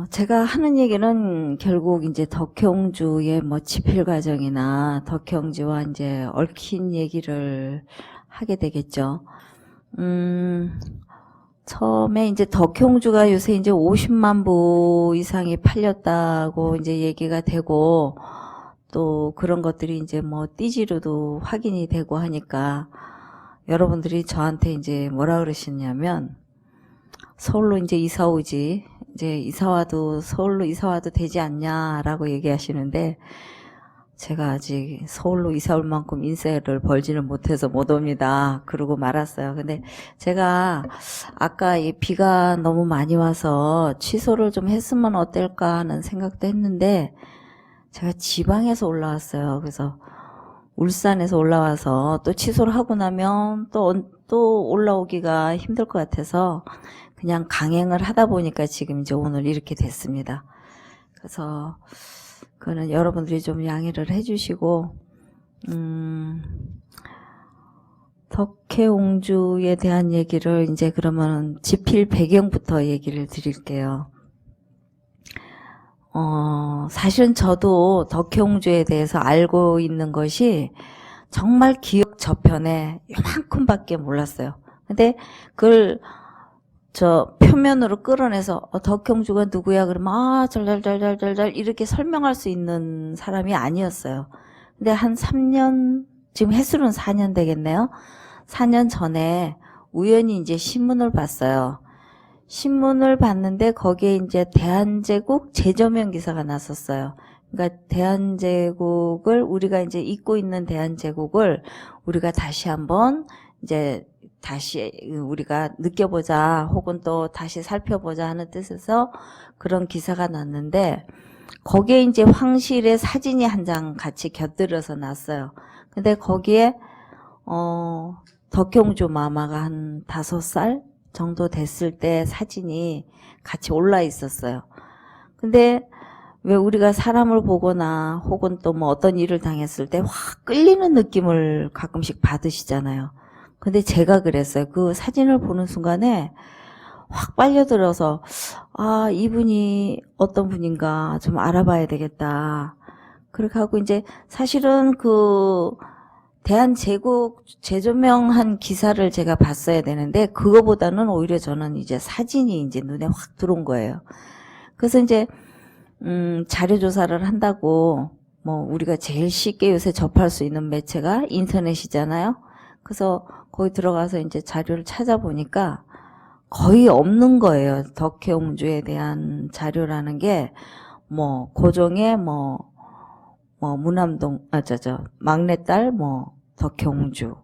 제가 하는 얘기는 결국 이제 덕형주의 뭐 집필 과정이나 덕형주와 이제 얽힌 얘기를 하게 되겠죠. 처음에 이제 덕형주가 요새 이제 50만 부 이상이 팔렸다고 이제 얘기가 되고, 또 그런 것들이 이제 뭐 띠지로도 확인이 되고 하니까 여러분들이 저한테 이제 뭐라 그러시냐면, 서울로 이제 이사 오지, 이제 이사와도 서울로 이사와도 되지 않냐라고 얘기하시는데, 제가 아직 서울로 이사 올 만큼 인세를 벌지는 못해서 못 옵니다. 그러고 말았어요. 근데 제가 아까 이 비가 너무 많이 와서 취소를 좀 했으면 어떨까 하는 생각도 했는데, 제가 지방에서 올라왔어요. 그래서 울산에서 올라와서 또 취소를 하고 나면 또 올라오기가 힘들 것 같아서 그냥 강행을 하다 보니까 지금 이제 오늘 이렇게 됐습니다. 그래서 그거는 여러분들이 좀 양해를 해주시고, 덕혜옹주에 대한 얘기를 이제 그러면 집필 배경부터 얘기를 드릴게요. 사실은 저도 덕혜옹주에 대해서 알고 있는 것이 정말 기억 저편에 요만큼밖에 몰랐어요. 근데 그걸 저 표면으로 끌어내서 덕형주가 누구야 그러면 잘잘잘잘잘 이렇게 설명할 수 있는 사람이 아니었어요. 근데 한 3년, 지금 횟수로는 4년 되겠네요. 4년 전에 우연히 이제 신문을 봤어요. 신문을 봤는데 거기에 이제 대한제국 재조명 기사가 났었어요. 그러니까 대한제국을 우리가 이제 잊고 있는 대한제국을 우리가 다시 한번 이제 다시 우리가 느껴보자 혹은 또 다시 살펴보자 하는 뜻에서 그런 기사가 났는데, 거기에 이제 황실의 사진이 한 장 같이 곁들여서 났어요. 근데 거기에 덕형주 마마가 한 5살 정도 됐을 때 사진이 같이 올라 있었어요. 근데 왜 우리가 사람을 보거나 혹은 또 뭐 어떤 일을 당했을 때 확 끌리는 느낌을 가끔씩 받으시잖아요. 근데 제가 그랬어요. 그 사진을 보는 순간에 확 빨려들어서, 이분이 어떤 분인가 좀 알아봐야 되겠다. 그렇게 하고 이제 사실은 그 대한제국 재조명한 기사를 제가 봤어야 되는데, 그거보다는 오히려 저는 이제 사진이 이제 눈에 확 들어온 거예요. 그래서 이제 자료조사를 한다고, 뭐 우리가 제일 쉽게 요새 접할 수 있는 매체가 인터넷이잖아요. 그래서 거기 들어가서 이제 자료를 찾아보니까 거의 없는 거예요. 덕혜옹주에 대한 자료라는 게, 뭐 고종의 무남동, 막내딸 덕혜옹주,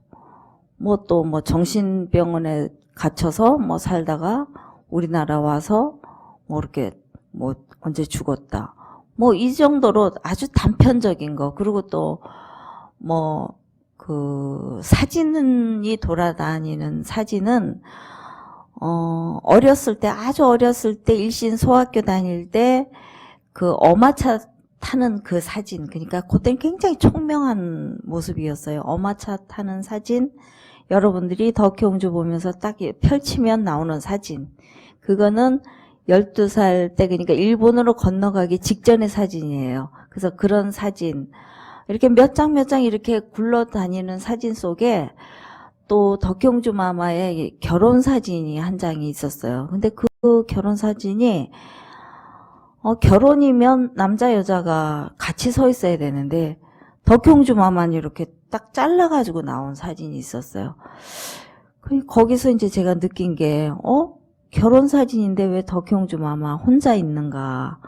뭐 또 뭐 정신병원에 갇혀서 뭐 살다가 우리나라 와서 뭐 이렇게 뭐 언제 죽었다, 뭐 이 정도로 아주 단편적인 거. 그리고 또 뭐 그 사진이 돌아다니는 사진은 어렸을 때, 아주 어렸을 때 일신 소학교 다닐 때 그 어마차 타는 그 사진, 그러니까 그때는 굉장히 총명한 모습이었어요. 어마차 타는 사진, 여러분들이 덕혜옹주 보면서 딱 펼치면 나오는 사진, 그거는 12살 때, 그러니까 일본으로 건너가기 직전의 사진이에요. 그래서 그런 사진, 이렇게 몇 장 이렇게 굴러다니는 사진 속에 또 덕형주 마마의 결혼 사진이 한 장이 있었어요. 근데 그 결혼 사진이 결혼이면 남자 여자가 같이 서 있어야 되는데 덕형주 마마는 이렇게 딱 잘라가지고 나온 사진이 있었어요. 거기서 이제 제가 느낀 게 결혼 사진인데 왜 덕형주 마마 혼자 있는가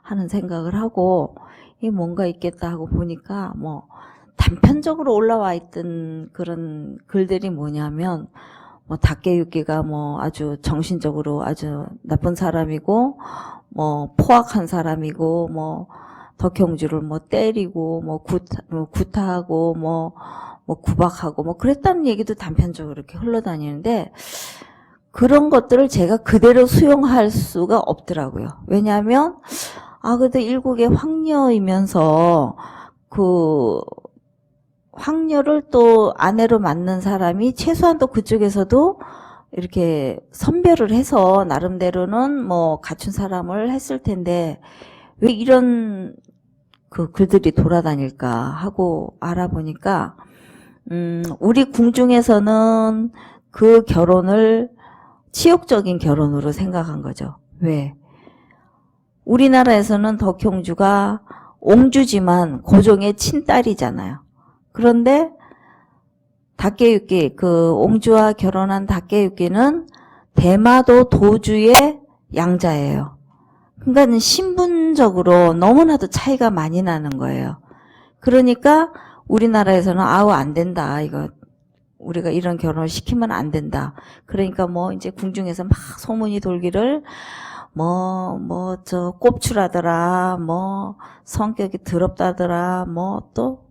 하는 생각을 하고, 이 뭔가 있겠다 하고 보니까 뭐 단편적으로 올라와 있던 그런 글들이 뭐냐면, 뭐 닥개육기가 뭐 아주 정신적으로 아주 나쁜 사람이고, 뭐 포악한 사람이고, 뭐 덕형주를 뭐 때리고, 뭐 구타하고, 뭐 구박하고, 뭐 그랬다는 얘기도 단편적으로 이렇게 흘러다니는데, 그런 것들을 제가 그대로 수용할 수가 없더라고요. 왜냐하면 그래도 일국의 황녀이면서 그 황녀를 또 아내로 맞는 사람이 최소한 또 그쪽에서도 이렇게 선별을 해서 나름대로는 뭐 갖춘 사람을 했을 텐데 왜 이런 그 글들이 돌아다닐까 하고 알아보니까 우리 궁중에서는 그 결혼을 치욕적인 결혼으로 생각한 거죠. 왜? 우리나라에서는 덕형주가 옹주지만 고종의 친딸이잖아요. 그런데 닥개육기, 그 옹주와 결혼한 닥개육기는 대마도 도주의 양자예요. 그러니까 신분적으로 너무나도 차이가 많이 나는 거예요. 그러니까 우리나라에서는 아우 안 된다. 이거 우리가 이런 결혼을 시키면 안 된다. 그러니까 뭐 이제 궁중에서 막 소문이 돌기를 저 꼽추라더라, 뭐 성격이 더럽다더라, 또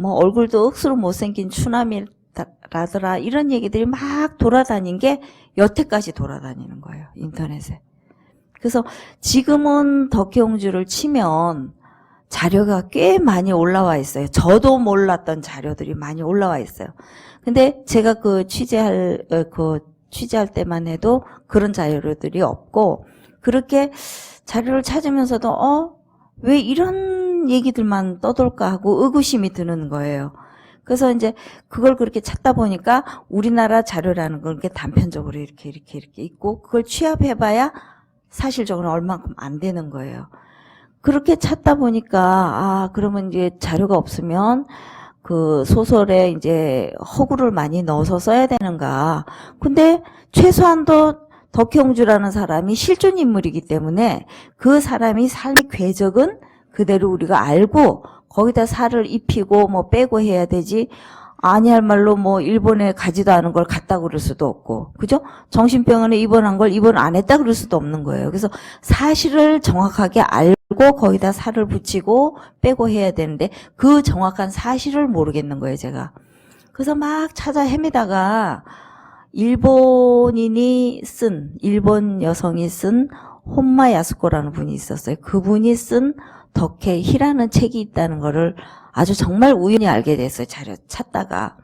얼굴도 억수로 못생긴 추남이라더라, 이런 얘기들이 막 돌아다닌 게 여태까지 돌아다니는 거예요, 인터넷에. 그래서 지금은 덕혜옹주를 치면 자료가 꽤 많이 올라와 있어요. 저도 몰랐던 자료들이 많이 올라와 있어요. 근데 제가 취재할 때만 해도 그런 자료들이 없고, 그렇게 자료를 찾으면서도 왜 이런 얘기들만 떠돌까 하고 의구심이 드는 거예요. 그래서 이제 그걸 그렇게 찾다 보니까 우리나라 자료라는 건 이렇게 단편적으로 이렇게 있고, 그걸 취합해봐야 사실적으로 얼만큼 안 되는 거예요. 그렇게 찾다 보니까 그러면 이제 자료가 없으면 그 소설에 이제 허구를 많이 넣어서 써야 되는가. 근데 최소한도 덕혜옹주라는 사람이 실존 인물이기 때문에 그 사람이 삶의 궤적은 그대로 우리가 알고 거기다 살을 입히고 뭐 빼고 해야 되지, 아니할 말로 뭐 일본에 가지도 않은 걸 갔다 그럴 수도 없고, 그죠? 정신병원에 입원한 걸 입원 안 했다 그럴 수도 없는 거예요. 그래서 사실을 정확하게 알고 거기다 살을 붙이고 빼고 해야 되는데 그 정확한 사실을 모르겠는 거예요, 제가. 그래서 막 찾아 헤매다가 일본 여성이 쓴 혼마 야스코라는 분이 있었어요. 그분이 쓴 덕혜희라는 책이 있다는 거를 아주 정말 우연히 알게 됐어요. 자료 찾다가.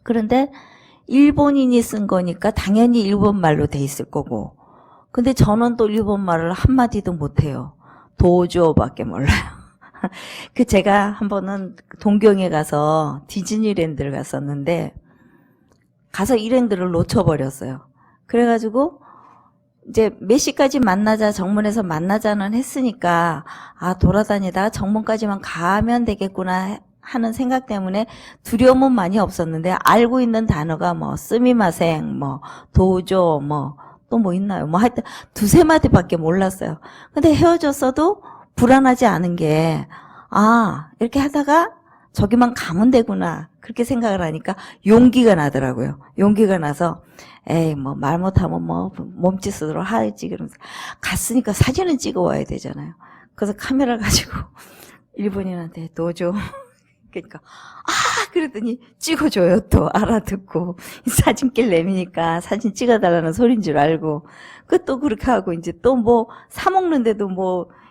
그런데 일본인이 쓴 거니까 당연히 일본말로 돼 있을 거고, 근데 저는 또 일본말을 한마디도 못해요. 도조밖에 몰라요. 제가 한 번은 동경에 가서 디즈니랜드를 갔었는데 가서 일행들을 놓쳐버렸어요. 그래가지고 이제 몇 시까지 만나자, 정문에서 만나자는 했으니까 돌아다니다 정문까지만 가면 되겠구나 하는 생각 때문에 두려움은 많이 없었는데, 알고 있는 단어가 스미마생, 도조, 또 뭐 있나요? 하여튼 두세 마디밖에 몰랐어요. 근데 헤어졌어도 불안하지 않은 게, 이렇게 하다가 저기만 가면 되구나, 그렇게 생각을 하니까 용기가 나더라고요. 용기가 나서 에이 말 못하면 몸짓으로 하지, 그러면서 갔으니까 사진은 찍어 와야 되잖아요. 그래서 카메라 가지고 일본인한테 도줘. 그러니까 그랬더니 찍어줘요. 또 알아듣고 사진길 내미니까 사진 찍어달라는 소린 줄 알고, 또 그렇게 하고 이제 또 사 먹는데도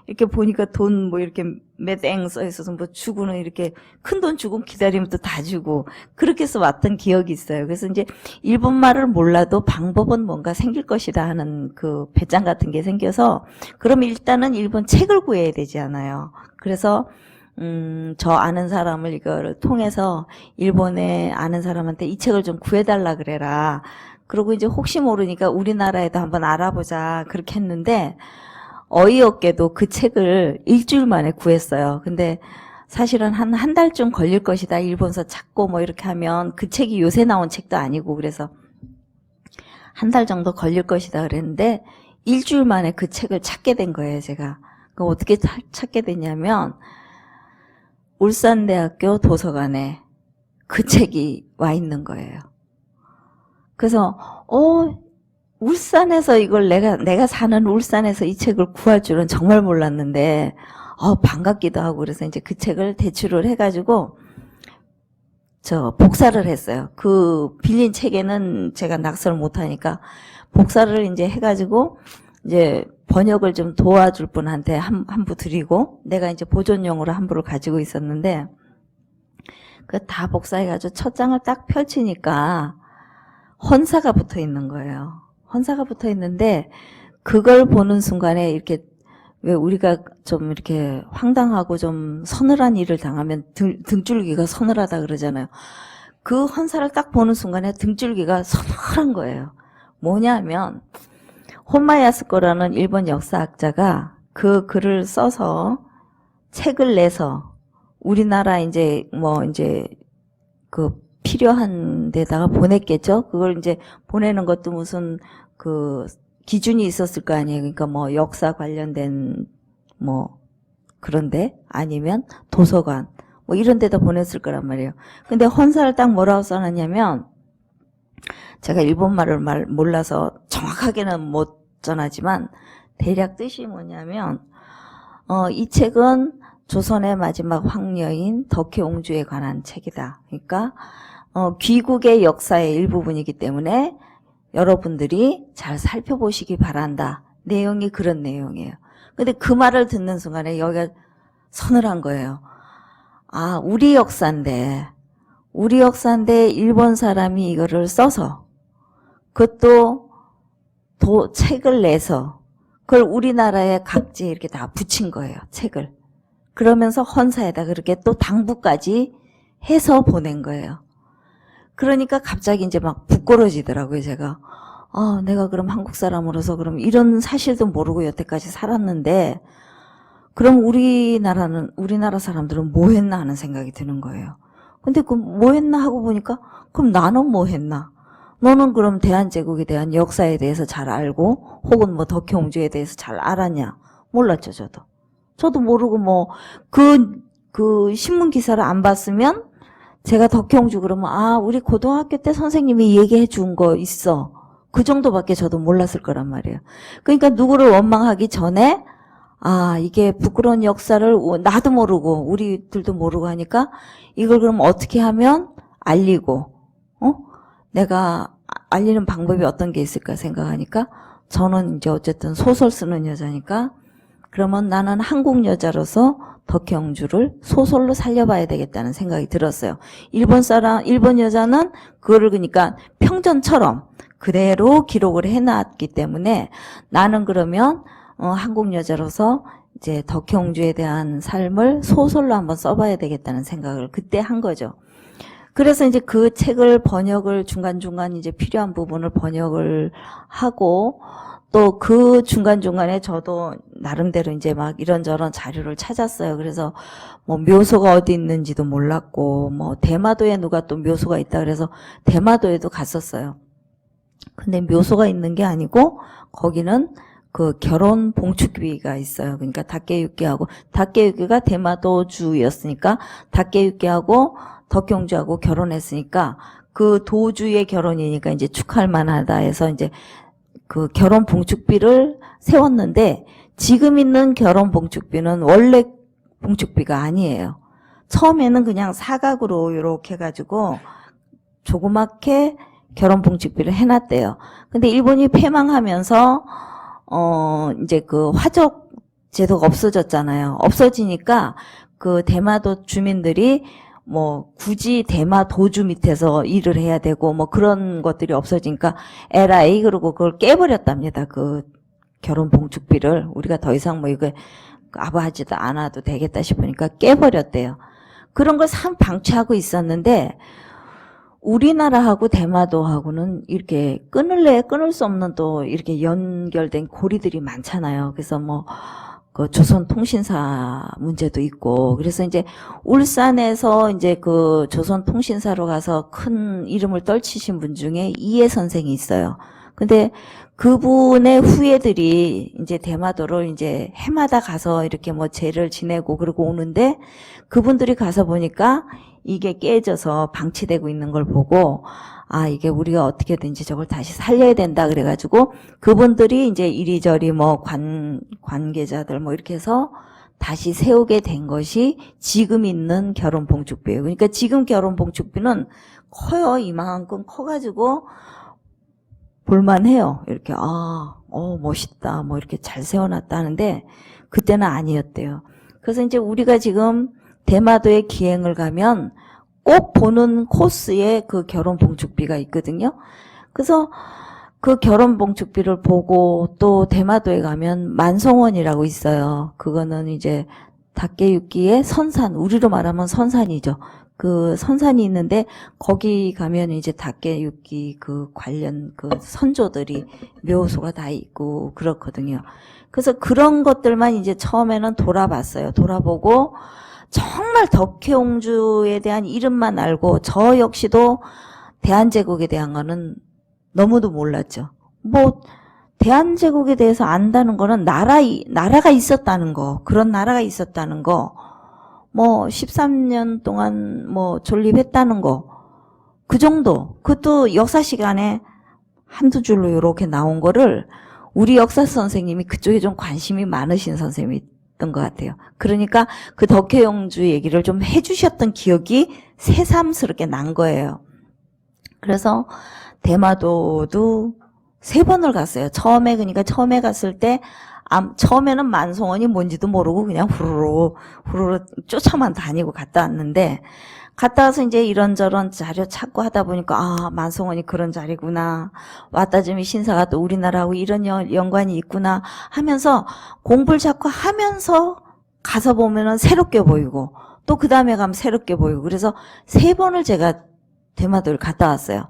이렇게 보니까 돈 이렇게 매땡 써 있어서 주고는 이렇게 큰 돈 주고 기다리면 또 다 주고, 그렇게 해서 왔던 기억이 있어요. 그래서 이제 일본말을 몰라도 방법은 뭔가 생길 것이다 하는 그 배짱 같은 게 생겨서, 그럼 일단은 일본 책을 구해야 되지 않아요. 그래서 저 아는 사람을 이거를 통해서 일본에 아는 사람한테 이 책을 좀 구해달라 그래라. 그리고 이제 혹시 모르니까 우리나라에도 한번 알아보자, 그렇게 했는데 어이없게도 그 책을 일주일 만에 구했어요. 근데 사실은 한 달쯤 걸릴 것이다, 일본서 찾고 이렇게 하면. 그 책이 요새 나온 책도 아니고, 그래서 한 달 정도 걸릴 것이다 그랬는데 일주일 만에 그 책을 찾게 된 거예요, 제가. 어떻게 찾게 됐냐면 울산대학교 도서관에 그 책이 와 있는 거예요. 그래서 울산에서 이걸 내가 사는 울산에서 이 책을 구할 줄은 정말 몰랐는데 반갑기도 하고, 그래서 이제 그 책을 대출을 해가지고 복사를 했어요. 그 빌린 책에는 제가 낙서를 못하니까 복사를 이제 해가지고 이제 번역을 좀 도와줄 분한테 한 부 드리고, 내가 이제 보존용으로 한 부를 가지고 있었는데, 다 복사해가지고 첫 장을 딱 펼치니까 헌사가 붙어 있는 거예요. 헌사가 붙어 있는데 그걸 보는 순간에 이렇게 왜 우리가 좀 이렇게 황당하고 좀 서늘한 일을 당하면 등줄기가 서늘하다 그러잖아요. 그 헌사를 딱 보는 순간에 등줄기가 서늘한 거예요. 뭐냐면 혼마야스코라는 일본 역사학자가 그 글을 써서 책을 내서 우리나라 이제 그 필요한 데다가 보냈겠죠. 그걸 이제 보내는 것도 무슨 그 기준이 있었을 거 아니에요. 그러니까 뭐 역사 관련된 뭐 그런데 아니면 도서관 뭐 이런 데다 보냈을 거란 말이에요. 근데 헌사를 딱 뭐라고 써놨냐면 제가 일본말을 몰라서 정확하게는 못 전하지만 대략 뜻이 뭐냐면 이 책은 조선의 마지막 황녀인 덕혜옹주에 관한 책이다. 그러니까 귀국의 역사의 일부분이기 때문에 여러분들이 잘 살펴보시기 바란다. 내용이 그런 내용이에요. 근데 그 말을 듣는 순간에 여기가 서늘한 거예요. 아, 우리 역사인데 일본 사람이 이거를 써서 그것도 책을 내서 그걸 우리나라에 각지에 이렇게 다 붙인 거예요. 책을. 그러면서 헌사에다 그렇게 또 당부까지 해서 보낸 거예요. 그러니까 갑자기 이제 막 부끄러지더라고요, 제가. 아, 내가 그럼 한국 사람으로서 그럼 이런 사실도 모르고 여태까지 살았는데, 그럼 우리나라 사람들은 뭐 했나 하는 생각이 드는 거예요. 근데 그 뭐 했나 하고 보니까, 그럼 나는 뭐 했나? 너는 그럼 대한제국에 대한 역사에 대해서 잘 알고, 혹은 뭐 덕혜옹주에 대해서 잘 알았냐? 몰랐죠, 저도. 저도 모르고 그 신문 기사를 안 봤으면, 제가 덕혜옹주 그러면 우리 고등학교 때 선생님이 얘기해 준 거 있어. 그 정도밖에 저도 몰랐을 거란 말이에요. 그러니까 누구를 원망하기 전에 이게 부끄러운 역사를 나도 모르고 우리들도 모르고 하니까 이걸 그럼 어떻게 하면 알리고 내가 알리는 방법이 어떤 게 있을까 생각하니까 저는 이제 어쨌든 소설 쓰는 여자니까 그러면 나는 한국 여자로서 덕혜옹주를 소설로 살려봐야 되겠다는 생각이 들었어요. 일본 여자는 그거를 그러니까 평전처럼 그대로 기록을 해놨기 때문에 나는 그러면 한국 여자로서 이제 덕혜옹주에 대한 삶을 소설로 한번 써봐야 되겠다는 생각을 그때 한 거죠. 그래서 이제 그 책을 번역을 중간중간 이제 필요한 부분을 번역을 하고 또 그 중간중간에 저도 나름대로 이제 막 이런저런 자료를 찾았어요. 그래서 뭐 묘소가 어디 있는지도 몰랐고 뭐 대마도에 누가 또 묘소가 있다 그래서 대마도에도 갔었어요. 근데 묘소가 있는 게 아니고 거기는 그 결혼 봉축비가 있어요. 그러니까 닥개유기가 대마도주였으니까 닥개유기하고 덕혜옹주하고 결혼했으니까 그 도주의 결혼이니까 이제 축하할 만하다 해서 이제 그 결혼 봉축비를 세웠는데 지금 있는 결혼 봉축비는 원래 봉축비가 아니에요. 처음에는 그냥 사각으로 이렇게 해가지고 조그맣게 결혼 봉축비를 해놨대요. 근데 일본이 패망하면서 이제 그 화적 제도가 없어졌잖아요. 없어지니까 그 대마도 주민들이 뭐 굳이 대마도주 밑에서 일을 해야 되고 뭐 그런 것들이 없어지니까 에라이 그러고 그걸 깨버렸답니다. 그 결혼 봉축비를 우리가 더 이상 뭐 이거 아부하지도 않아도 되겠다 싶으니까 깨버렸대요. 그런 걸 참 방치하고 있었는데 우리나라하고 대마도하고는 이렇게 끊을 수 없는 또 이렇게 연결된 고리들이 많잖아요. 그래서 뭐 그 조선통신사 문제도 있고 그래서 이제 울산에서 이제 그 조선통신사로 가서 큰 이름을 떨치신 분 중에 이해 선생이 있어요. 근데 그분의 후예들이 이제 대마도를 이제 해마다 가서 이렇게 뭐 제를 지내고 그러고 오는데 그분들이 가서 보니까 이게 깨져서 방치되고 있는 걸 보고 이게 우리가 어떻게든지 저걸 다시 살려야 된다 그래가지고 그분들이 이제 이리저리 뭐 관계자들 뭐 이렇게 해서 다시 세우게 된 것이 지금 있는 결혼봉축비예요. 그러니까 지금 결혼봉축비는 커요. 이만큼 커가지고 볼만해요. 이렇게 멋있다 뭐 이렇게 잘 세워놨다 하는데 그때는 아니었대요. 그래서 이제 우리가 지금 대마도에 기행을 가면 꼭 보는 코스에 그 결혼 봉축비가 있거든요. 그래서 그 결혼봉축비를 보고 또 대마도에 가면 만성원이라고 있어요. 그거는 이제 닭개육기의 선산, 우리로 말하면 선산이죠. 그 선산이 있는데 거기 가면 이제 닭개육기 그 관련 그 선조들이 묘소가 다 있고 그렇거든요. 그래서 그런 것들만 이제 처음에는 돌아봤어요. 돌아보고 정말 덕혜옹주에 대한 이름만 알고 저 역시도 대한제국에 대한 거는 너무도 몰랐죠. 뭐 대한제국에 대해서 안다는 거는 나라가 있었다는 거, 그런 나라가 있었다는 거, 뭐 13년 동안 뭐 존립했다는 거, 그 정도. 그것도 역사 시간에 한두 줄로 이렇게 나온 거를 우리 역사 선생님이 그쪽에 좀 관심이 많으신 선생님이었던 것 같아요. 그러니까 그 덕혜옹주 얘기를 좀 해주셨던 기억이 새삼스럽게 난 거예요. 그래서 대마도도 3번을 갔어요. 그러니까 처음에 갔을 때, 처음에는 만성원이 뭔지도 모르고 그냥 후루루 쫓아만 다니고 갔다 왔는데, 갔다 와서 이제 이런저런 자료 찾고 하다 보니까, 아, 만성원이 그런 자리구나. 왔다짐이 신사가 또 우리나라하고 이런 연관이 있구나 하면서 공부를 자꾸 하면서 가서 보면은 새롭게 보이고, 또 그 다음에 가면 새롭게 보이고, 그래서 3번을 제가 대마도를 갔다 왔어요.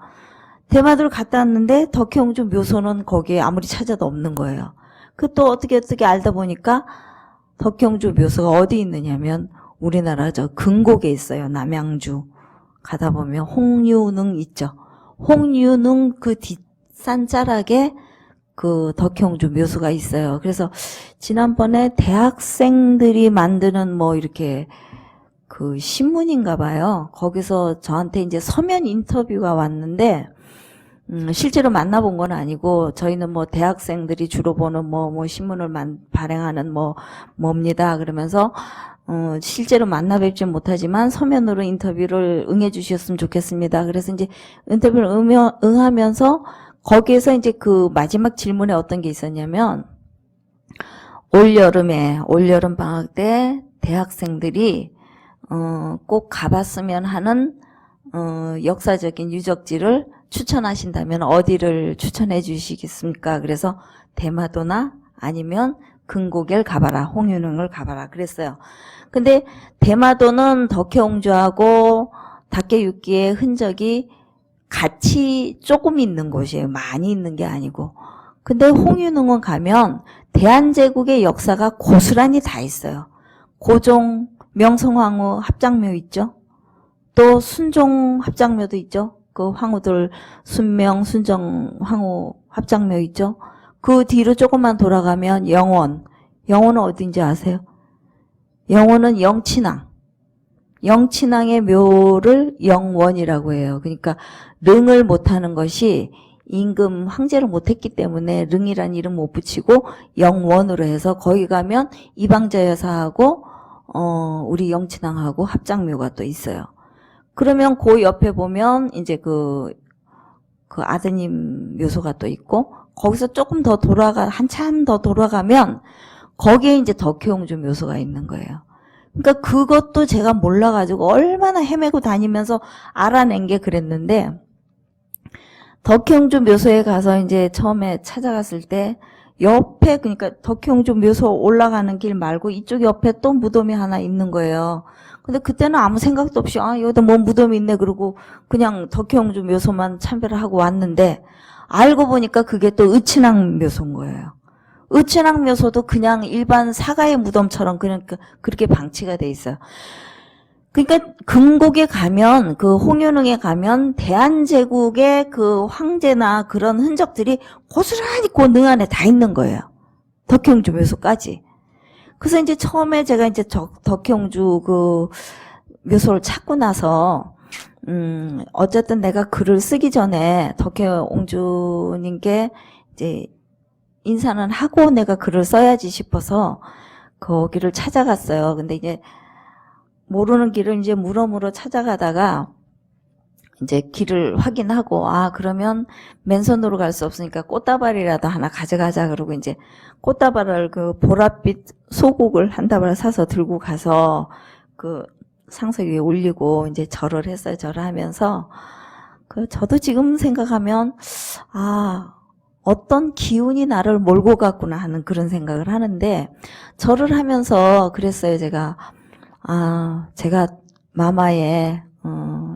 대마도를 갔다 왔는데 덕혜옹주 묘소는 거기에 아무리 찾아도 없는 거예요. 그 또 어떻게 알다 보니까 덕혜옹주 묘소가 어디 있느냐면 우리나라 저 근곡에 있어요. 남양주 가다 보면 홍유능 있죠. 홍유능 그 뒷산 자락에 그 덕혜옹주 묘소가 있어요. 그래서 지난번에 대학생들이 만드는 뭐 이렇게 그 신문인가 봐요. 거기서 저한테 이제 서면 인터뷰가 왔는데 실제로 만나본 건 아니고 저희는 뭐 대학생들이 주로 보는 뭐 신문을 발행하는 뭡니다. 그러면서 실제로 만나 뵙지 못하지만 서면으로 인터뷰를 응해 주셨으면 좋겠습니다. 그래서 이제 인터뷰를 응하면서 거기에서 이제 그 마지막 질문에 어떤 게 있었냐면 올여름 방학 때 대학생들이 꼭 가봤으면 하는 역사적인 유적지를 추천하신다면 어디를 추천해 주시겠습니까? 그래서 대마도나 아니면 근곡을 가봐라, 홍유능을 가봐라 그랬어요. 근데 대마도는 덕혜옹주하고 닭개육기의 흔적이 같이 조금 있는 곳이에요. 많이 있는 게 아니고. 근데 홍유능은 가면 대한제국의 역사가 고스란히 다 있어요. 고종, 명성황후 합장묘 있죠. 또 순종 합장묘도 있죠. 그 황후들 순명, 순정, 황후 합장묘 있죠. 그 뒤로 조금만 돌아가면 영원은 어딘지 아세요? 영원은 영친왕의 묘를 영원이라고 해요. 그러니까 릉을 못하는 것이 임금 황제를 못했기 때문에 릉이란 이름 못 붙이고 영원으로 해서 거기 가면 이방자 여사하고 우리 영친왕하고 합장묘가 또 있어요. 그러면 그 옆에 보면 이제 그 아드님 묘소가 또 있고 거기서 조금 더 한참 더 돌아가면 거기에 이제 덕혜옹주 묘소가 있는 거예요. 그러니까 그것도 제가 몰라가지고 얼마나 헤매고 다니면서 알아낸 게 그랬는데 덕혜옹주 묘소에 가서 이제 처음에 찾아갔을 때 옆에 그러니까 덕혜옹주 묘소 올라가는 길 말고 이쪽 옆에 또 무덤이 하나 있는 거예요. 근데 그때는 아무 생각도 없이 여기다 뭐 무덤이 있네 그러고 그냥 덕혜옹주 묘소만 참배를 하고 왔는데 알고 보니까 그게 또 의친왕 묘소인 거예요. 의친왕 묘소도 그냥 일반 사가의 무덤처럼 그냥 그렇게 방치가 돼 있어요. 그러니까 근곡에 가면 그 홍유능에 가면 대한제국의 그 황제나 그런 흔적들이 고스란히 그 능 안에 다 있는 거예요. 덕혜옹주 묘소까지. 그래서 이제 처음에 제가 이제 덕혜옹주 그 묘소를 찾고 나서 어쨌든 내가 글을 쓰기 전에 덕혜옹주님께 이제 인사는 하고 내가 글을 써야지 싶어서 거기를 찾아갔어요. 근데 이제 모르는 길을 이제 물어 찾아가다가 이제 길을 확인하고 그러면 맨손으로 갈 수 없으니까 꽃다발이라도 하나 가져가자 그러고 이제 꽃다발을 그 보랏빛 소국을 한 다발 사서 들고 가서 그 상석 위에 올리고 이제 절을 했어요. 절을 하면서 저도 지금 생각하면, 어떤 기운이 나를 몰고 갔구나 하는 그런 생각을 하는데, 절을 하면서 그랬어요, 제가. 제가 마마의,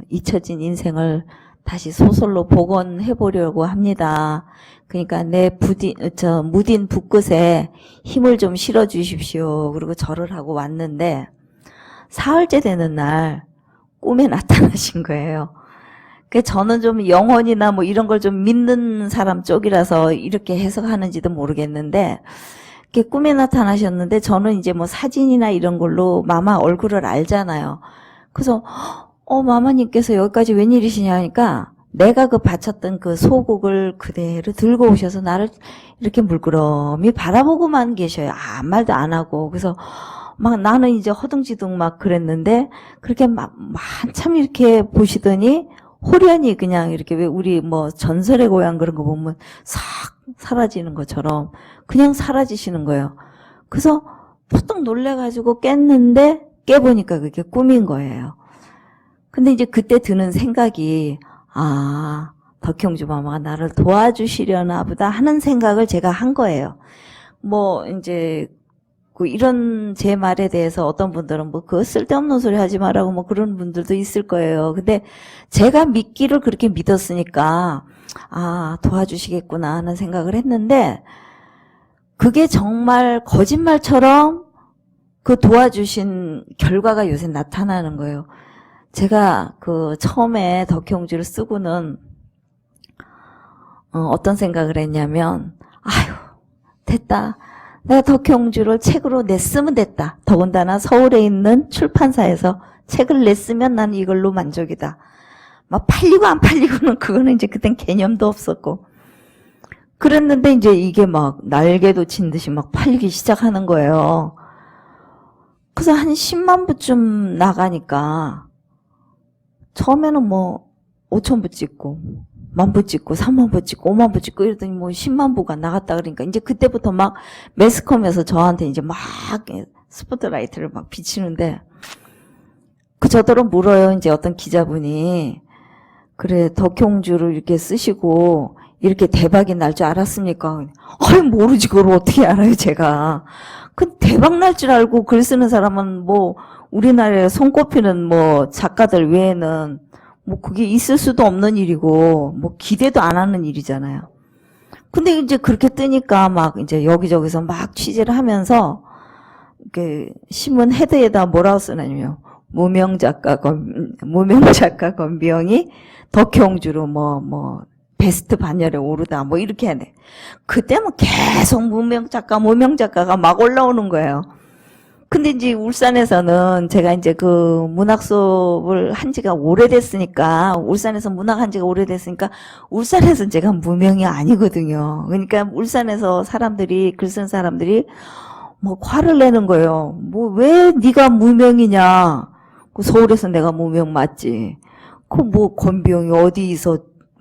잊혀진 인생을 다시 소설로 복원해 보려고 합니다. 그러니까 내 무딘 붓끝에 힘을 좀 실어 주십시오. 그리고 절을 하고 왔는데, 사흘째 되는 날 꿈에 나타나신 거예요. 저는 좀 영혼이나 뭐 이런 걸 좀 믿는 사람 쪽이라서 이렇게 해석하는지도 모르겠는데, 꿈에 나타나셨는데, 저는 이제 뭐 사진이나 이런 걸로 마마 얼굴을 알잖아요. 그래서 마마님께서 여기까지 웬일이시냐 하니까, 내가 바쳤던 그 소국을 그대로 들고 오셔서 나를 이렇게 물끄러미 바라보고만 계셔요. 아무 말도 안 하고. 그래서 막 나는 이제 허둥지둥 막 그랬는데, 그렇게 막 한참 이렇게 보시더니 호련히 그냥 이렇게, 왜 우리 뭐 전설의 고향 그런 거 보면 싹 사라지는 것처럼 그냥 사라지시는 거예요. 그래서 푸떡 놀래가지고 깼는데, 깨보니까 그게 꿈인 거예요. 근데 이제 그때 드는 생각이, 덕형주 마마가 나를 도와주시려나 보다 하는 생각을 제가 한 거예요. 뭐 이제 이런 제 말에 대해서 어떤 분들은 뭐 그 쓸데없는 소리 하지 말라고 뭐 그런 분들도 있을 거예요. 근데 제가 믿기를 그렇게 믿었으니까 도와주시겠구나 하는 생각을 했는데, 그게 정말 거짓말처럼 그 도와주신 결과가 요새 나타나는 거예요. 제가 처음에 덕형주를 쓰고는 어떤 생각을 했냐면, 됐다. 내가 덕형주를 책으로 냈으면 됐다. 더군다나 서울에 있는 출판사에서 책을 냈으면 난 이걸로 만족이다. 막 팔리고 안 팔리고는 그거는 이제 그땐 개념도 없었고. 그랬는데 이제 이게 막 날개도 친 듯이 막 팔리기 시작하는 거예요. 그래서 한 10만 부쯤 나가니까, 처음에는 뭐 5천 부 찍고 1만 부 찍고 3만 부 찍고 5만 부 찍고 이러더니 뭐 10만 부가 나갔다 그러니까 이제 그때부터 막 매스컴에서 저한테 이제 막 스포트라이트를 막 비치는데, 저더러 물어요. 이제 어떤 기자분이, 그래 덕형주를 이렇게 쓰시고 이렇게 대박이 날 줄 알았습니까? 모르지, 그걸 어떻게 알아요 제가. 대박 날 줄 알고 글 쓰는 사람은 뭐 우리나라에 손꼽히는 뭐 작가들 외에는 뭐 그게 있을 수도 없는 일이고 뭐 기대도 안 하는 일이잖아요. 근데 이제 그렇게 뜨니까 막 이제 여기저기서 막 취재를 하면서 신문 헤드에다 뭐라고 쓰냐면, 무명 작가 권비영이 덕형주로 뭐 베스트 반열에 오르다 뭐 이렇게 하네. 그때는 계속 무명 작가가 막 올라오는 거예요. 근데 이제 울산에서는 제가 이제 문학 수업을 한 지가 오래됐으니까, 울산에서 문학 한 지가 오래됐으니까, 울산에서는 제가 무명이 아니거든요. 그러니까 울산에서 글 쓴 사람들이 뭐 화를 내는 거예요. 뭐 왜 네가 무명이냐. 서울에서 내가 무명 맞지. 뭐 권비영이 어디서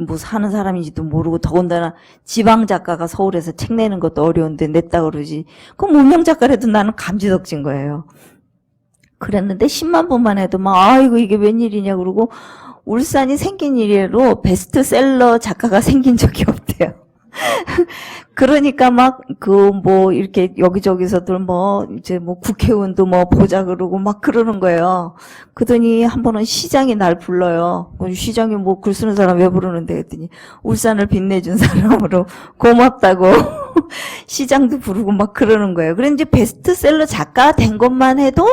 뭐 사는 사람인지도 모르고, 더군다나 지방 작가가 서울에서 책 내는 것도 어려운데 냈다 그러지. 무명 작가라도 나는 감지덕진 거예요. 그랬는데 10만 부만 해도 막 이게 웬일이냐 그러고, 울산이 생긴 이래로 베스트셀러 작가가 생긴 적이 없대요. 그러니까 뭐 이렇게 여기저기서들 이제 국회의원도 보자 그러고 막 그러는 거예요. 그러더니 한 번은 시장이 날 불러요. 시장이 글 쓰는 사람 왜 부르는데 했더니, 울산을 빛내준 사람으로 고맙다고 시장도 부르고 막 그러는 거예요. 그래 이제 베스트셀러 작가 된 것만 해도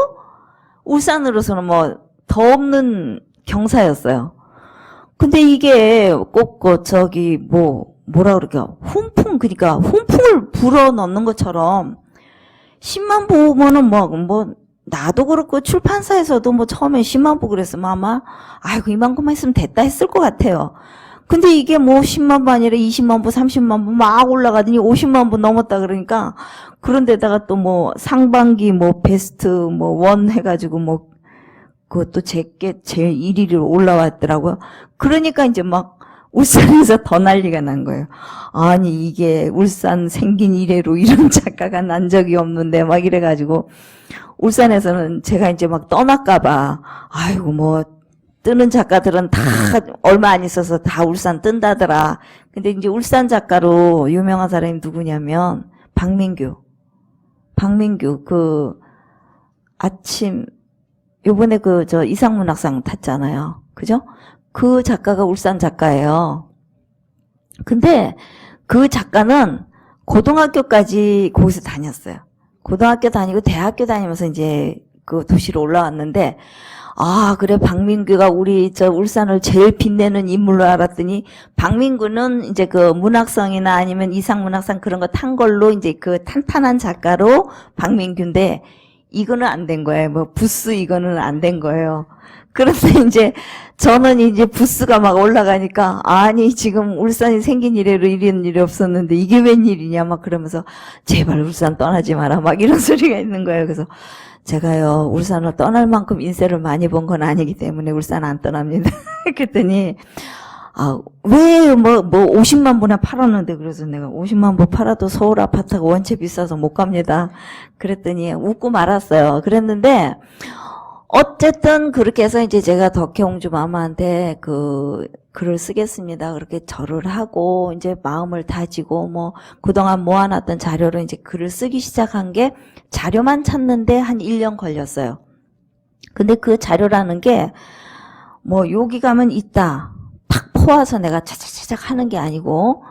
울산으로서는 더 없는 경사였어요. 근데 이게 꼭 뭐라 그럴까, 그러니까 훈풍을 불어넣는 것처럼 10만 부면은 나도 그렇고 출판사에서도 처음에 10만 부 그랬으면 아마 이만큼만 있으면 됐다 했을 것 같아요. 근데 이게 10만 부 아니라 20만 부, 30만 부 막 올라가더니 50만 부 넘었다 그러니까, 그런데다가 또 상반기 베스트 원 해가지고 그것도 제게 제일 1위로 올라왔더라고요. 그러니까 이제 울산에서 더 난리가 난 거예요. 아니 이게 울산 생긴 이래로 이런 작가가 난 적이 없는데 이래가지고, 울산에서는 제가 이제 떠날까봐 뜨는 작가들은 다 얼마 안 있어서 다 울산 뜬다더라. 근데 이제 울산 작가로 유명한 사람이 누구냐면 박민규 그 아침 요번에 그 저 이상문학상 탔잖아요. 그죠? 그 작가가 울산 작가예요. 근데 그 작가는 고등학교까지 거기서 다녔어요. 고등학교 다니고 대학교 다니면서 이제 그 도시로 올라왔는데, 아, 그래, 박민규가 우리 저 울산을 제일 빛내는 인물로 알았더니, 박민규는 이제 그 문학성이나 아니면 이상문학상 그런 거 탄 걸로 이제 그 탄탄한 작가로 박민규인데, 이거는 안 된 거예요. 뭐, 부스 이거는 안 된 거예요. 그런데 이제 저는 이제 부스가 막 올라가니까, 아니, 지금 울산이 생긴 이래로 이런 일이 없었는데 이게 웬일이냐 막 그러면서 제발 울산 떠나지 마라 막 이런 소리가 있는 거예요. 그래서 제가요, 울산을 떠날 만큼 인세를 많이 본 건 아니기 때문에 울산 안 떠납니다. 그랬더니, 아, 왜, 50만 부나 팔았는데, 그래서 내가 50만 부 팔아도 서울 아파트가 원체 비싸서 못 갑니다. 그랬더니 웃고 말았어요. 그랬는데, 어쨌든 그렇게 해서 이제 제가 덕혜옹주 마마한테 그 글을 쓰겠습니다. 그렇게 절을 하고 이제 마음을 다지고 뭐 그동안 모아놨던 자료로 이제 글을 쓰기 시작한 게 자료만 찾는데 한 1년 걸렸어요. 근데 그 자료라는 게 뭐 여기 가면 있다. 탁 포와서 내가 차차차작 하는 게 아니고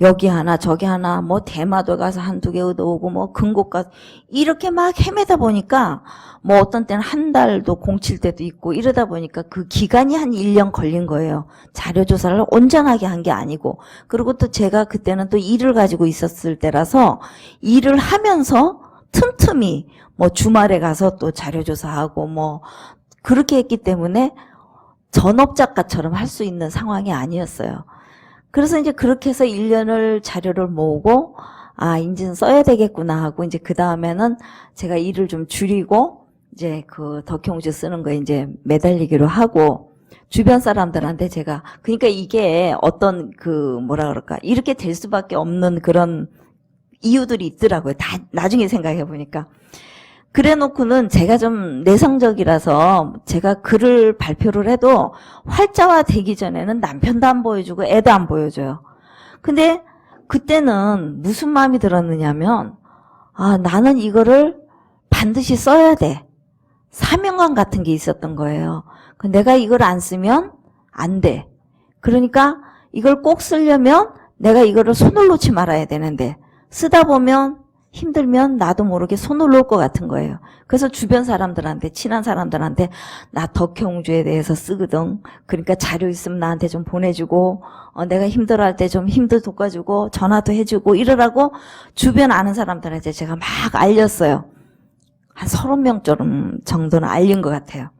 여기 하나 저기 하나 뭐 대마도 가서 한두 개 얻어오고 뭐 근곡 가서 이렇게 막 헤매다 보니까 뭐 어떤 때는 한 달도 공칠 때도 있고 이러다 보니까 그 기간이 한 1년 걸린 거예요. 자료 조사를 온전하게 한 게 아니고. 그리고 또 제가 그때는 또 일을 가지고 있었을 때라서 일을 하면서 틈틈이 뭐 주말에 가서 또 자료 조사하고 뭐 그렇게 했기 때문에 전업작가처럼 할 수 있는 상황이 아니었어요. 그래서 이제 그렇게 해서 1년을 자료를 모으고, 아, 인지는 써야 되겠구나 하고, 이제 그 다음에는 제가 일을 좀 줄이고, 이제 그 덕혜옹주 쓰는 거에 이제 매달리기로 하고, 주변 사람들한테 제가, 그러니까 이게 어떤 그 뭐라 그럴까, 이렇게 될 수밖에 없는 그런 이유들이 있더라고요. 다 나중에 생각해 보니까. 그래 놓고는 제가 좀 내성적이라서 제가 글을 발표를 해도 활자화 되기 전에는 남편도 안 보여주고 애도 안 보여줘요. 근데 그때는 무슨 마음이 들었느냐면, 아, 나는 이거를 반드시 써야 돼. 사명감 같은 게 있었던 거예요. 내가 이걸 안 쓰면 안 돼. 그러니까 이걸 꼭 쓰려면 내가 이거를 손을 놓지 말아야 되는데, 쓰다 보면 힘들면 나도 모르게 손을 놓을 것 같은 거예요. 그래서 주변 사람들한테, 친한 사람들한테 나 덕혜옹주에 대해서 쓰거든. 그러니까 자료 있으면 나한테 좀 보내주고, 내가 힘들어할 때 좀 힘도 돋궈주고 전화도 해주고 이러라고 주변 아는 사람들한테 제가 막 알렸어요. 한 30명 정도는 알린 것 같아요.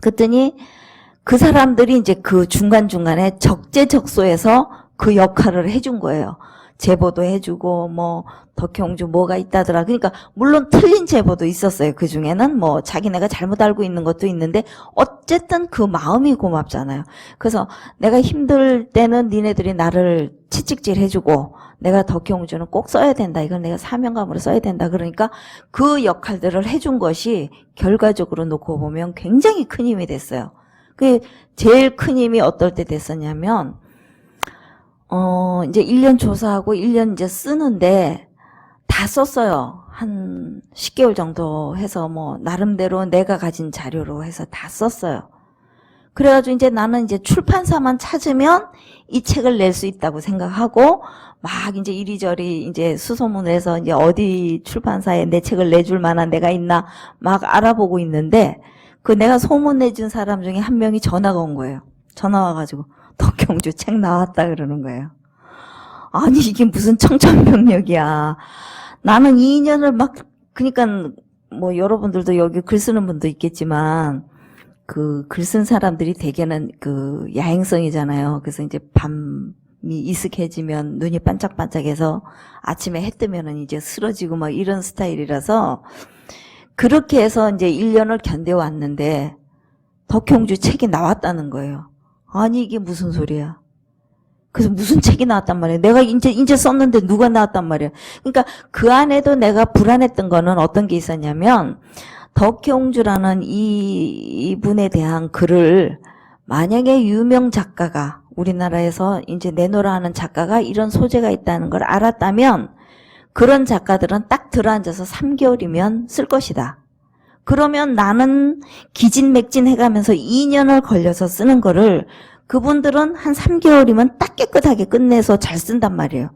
그랬더니 그 사람들이 이제 그 중간중간에 적재적소에서 그 역할을 해준 거예요. 제보도 해주고 뭐 덕혜옹주 뭐가 있다더라. 그러니까 물론 틀린 제보도 있었어요. 그 중에는 뭐 자기네가 잘못 알고 있는 것도 있는데 어쨌든 그 마음이 고맙잖아요. 그래서 내가 힘들 때는 니네들이 나를 채찍질 해주고 내가 덕혜옹주는 꼭 써야 된다. 이건 내가 사명감으로 써야 된다. 그러니까 그 역할들을 해준 것이 결과적으로 놓고 보면 굉장히 큰 힘이 됐어요. 그 제일 큰 힘이 어떨 때 됐었냐면 이제 1년 조사하고 1년 이제 쓰는데 다 썼어요. 한 10개월 정도 해서 뭐 나름대로 내가 가진 자료로 해서 다 썼어요. 그래가지고 이제 나는 이제 출판사만 찾으면 이 책을 낼 수 있다고 생각하고 막 이제 이리저리 이제 수소문을 해서 이제 어디 출판사에 내 책을 내줄 만한 데가 있나 막 알아보고 있는데 그 내가 소문 내준 사람 중에 한 명이 전화가 온 거예요. 전화 와가지고 덕혜옹주 책 나왔다 그러는 거예요. 아니 이게 무슨 청천벽력이야. 나는 2년을 막 그러니까 뭐 여러분들도 여기 글 쓰는 분도 있겠지만 그 글 쓴 사람들이 대개는 그 야행성이잖아요. 그래서 이제 밤이 이슥해지면 눈이 반짝반짝해서 아침에 해 뜨면은 이제 쓰러지고 막 이런 스타일이라서 그렇게 해서 이제 1년을 견뎌왔는데 덕혜옹주 책이 나왔다는 거예요. 아니 이게 무슨 소리야. 그래서 무슨 책이 나왔단 말이에요. 내가 이제 썼는데 누가 나왔단 말이에요. 그러니까 그 안에도 내가 불안했던 거는 어떤 게 있었냐면 덕형주라는 이분에 대한 글을 만약에 유명 작가가 우리나라에서 이제 내노라 하는 작가가 이런 소재가 있다는 걸 알았다면 그런 작가들은 딱 들어앉아서 3개월이면 쓸 것이다. 그러면 나는 기진맥진 해가면서 2년을 걸려서 쓰는 거를 그분들은 한 3개월이면 딱 깨끗하게 끝내서 잘 쓴단 말이에요.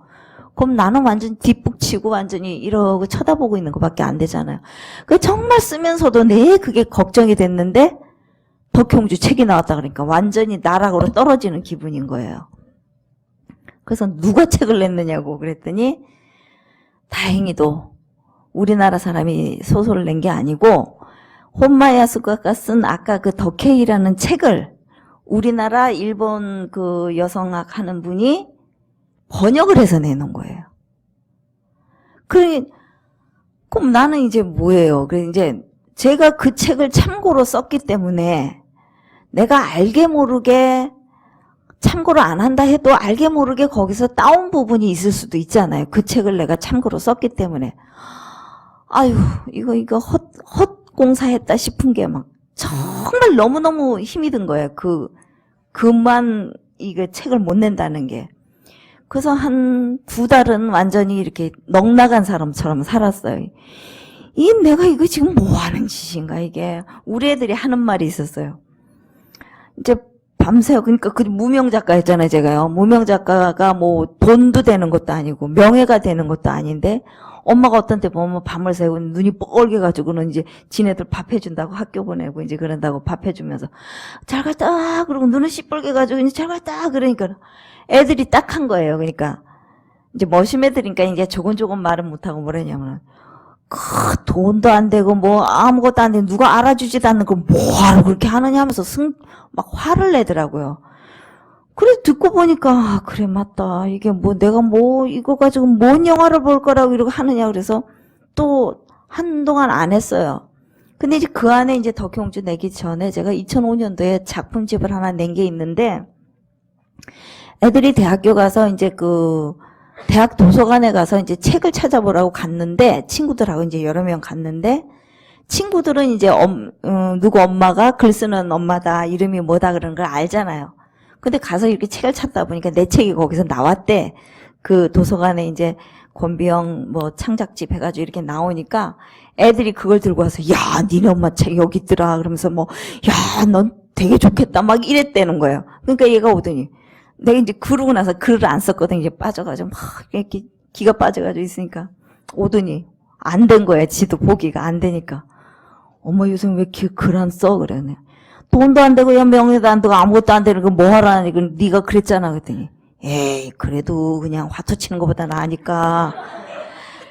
그럼 나는 완전 뒷북치고 완전히 이러고 쳐다보고 있는 것밖에 안 되잖아요. 그 정말 쓰면서도 내 그게 걱정이 됐는데 덕형주 책이 나왔다 그러니까 완전히 나락으로 떨어지는 기분인 거예요. 그래서 누가 책을 냈느냐고 그랬더니 다행히도 우리나라 사람이 소설을 낸 게 아니고 혼마야스가가 쓴 아까 그 덕헤이라는 책을 우리나라 일본 그 여성학 하는 분이 번역을 해서 내놓은 거예요. 그럼 나는 이제 뭐예요? 그래 이제 제가 그 책을 참고로 썼기 때문에 내가 알게 모르게 참고로 안 한다 해도 알게 모르게 거기서 따온 부분이 있을 수도 있잖아요. 그 책을 내가 참고로 썼기 때문에. 아유, 이거 헛공사했다 싶은 게 막 정말 너무너무 힘이 든 거예요. 그만 이거 책을 못 낸다는 게. 그래서 한 2달은 완전히 이렇게 넋나간 사람처럼 살았어요. 내가 이거 지금 뭐 하는 짓인가, 이게. 우리 애들이 하는 말이 있었어요. 이제 밤새요. 그러니까 그 무명 작가였잖아요, 제가요. 무명 작가가 뭐 돈도 되는 것도 아니고 명예가 되는 것도 아닌데 엄마가 어떤 때 보면 밤을 새고 눈이 뻘개가지고는 이제 지네들 밥 해준다고 학교 보내고 이제 그런다고 밥 해주면서 잘 갔다 그러고 눈을 시뻘개가지고 이제 잘 갔다 그러니까 애들이 딱 한 거예요. 그러니까 이제 머심 애들이니까 이제 조곤조곤 말은 못하고 뭐라냐면 돈도 안 되고 뭐 아무것도 안 되고 누가 알아주지도 않는 걸 뭐하러 그렇게 하느냐 하면서 막 화를 내더라고요. 그래 듣고 보니까 그래 맞다. 이게 뭐 내가 뭐 이거 가지고 뭔 영화를 볼 거라고 이러고 하느냐 그래서 또 한동안 안 했어요. 근데 이제 그 안에 이제 덕형주 내기 전에 제가 2005년도에 작품집을 하나 낸 게 있는데 애들이 대학교 가서 이제 그 대학 도서관에 가서 이제 책을 찾아보라고 갔는데 친구들하고 이제 여러 명 갔는데 친구들은 이제 누구 엄마가 글 쓰는 엄마다 이름이 뭐다 그런 걸 알잖아요. 근데 가서 이렇게 책을 찾다 보니까 내 책이 거기서 나왔대. 그 도서관에 이제 권비영 뭐 창작집 해가지고 이렇게 나오니까 애들이 그걸 들고 와서 야 니네 엄마 책 여기 있더라 그러면서 뭐 야 넌 되게 좋겠다 막 이랬다는 거예요. 그러니까 얘가 오더니 내가 이제 그러고 나서 글을 안 썼거든. 이제 빠져가지고 막 이렇게 기가 빠져가지고 있으니까 오더니 안 된 거야. 지도 보기가 안 되니까. 엄마 요즘 왜 글 안 써? 그러네. 돈도 안 되고 명예도 안 되고 아무것도 안 되는 거 뭐 하라니? 네가 그랬잖아. 그랬더니 에이 그래도 그냥 화투 치는 것보다 나으니까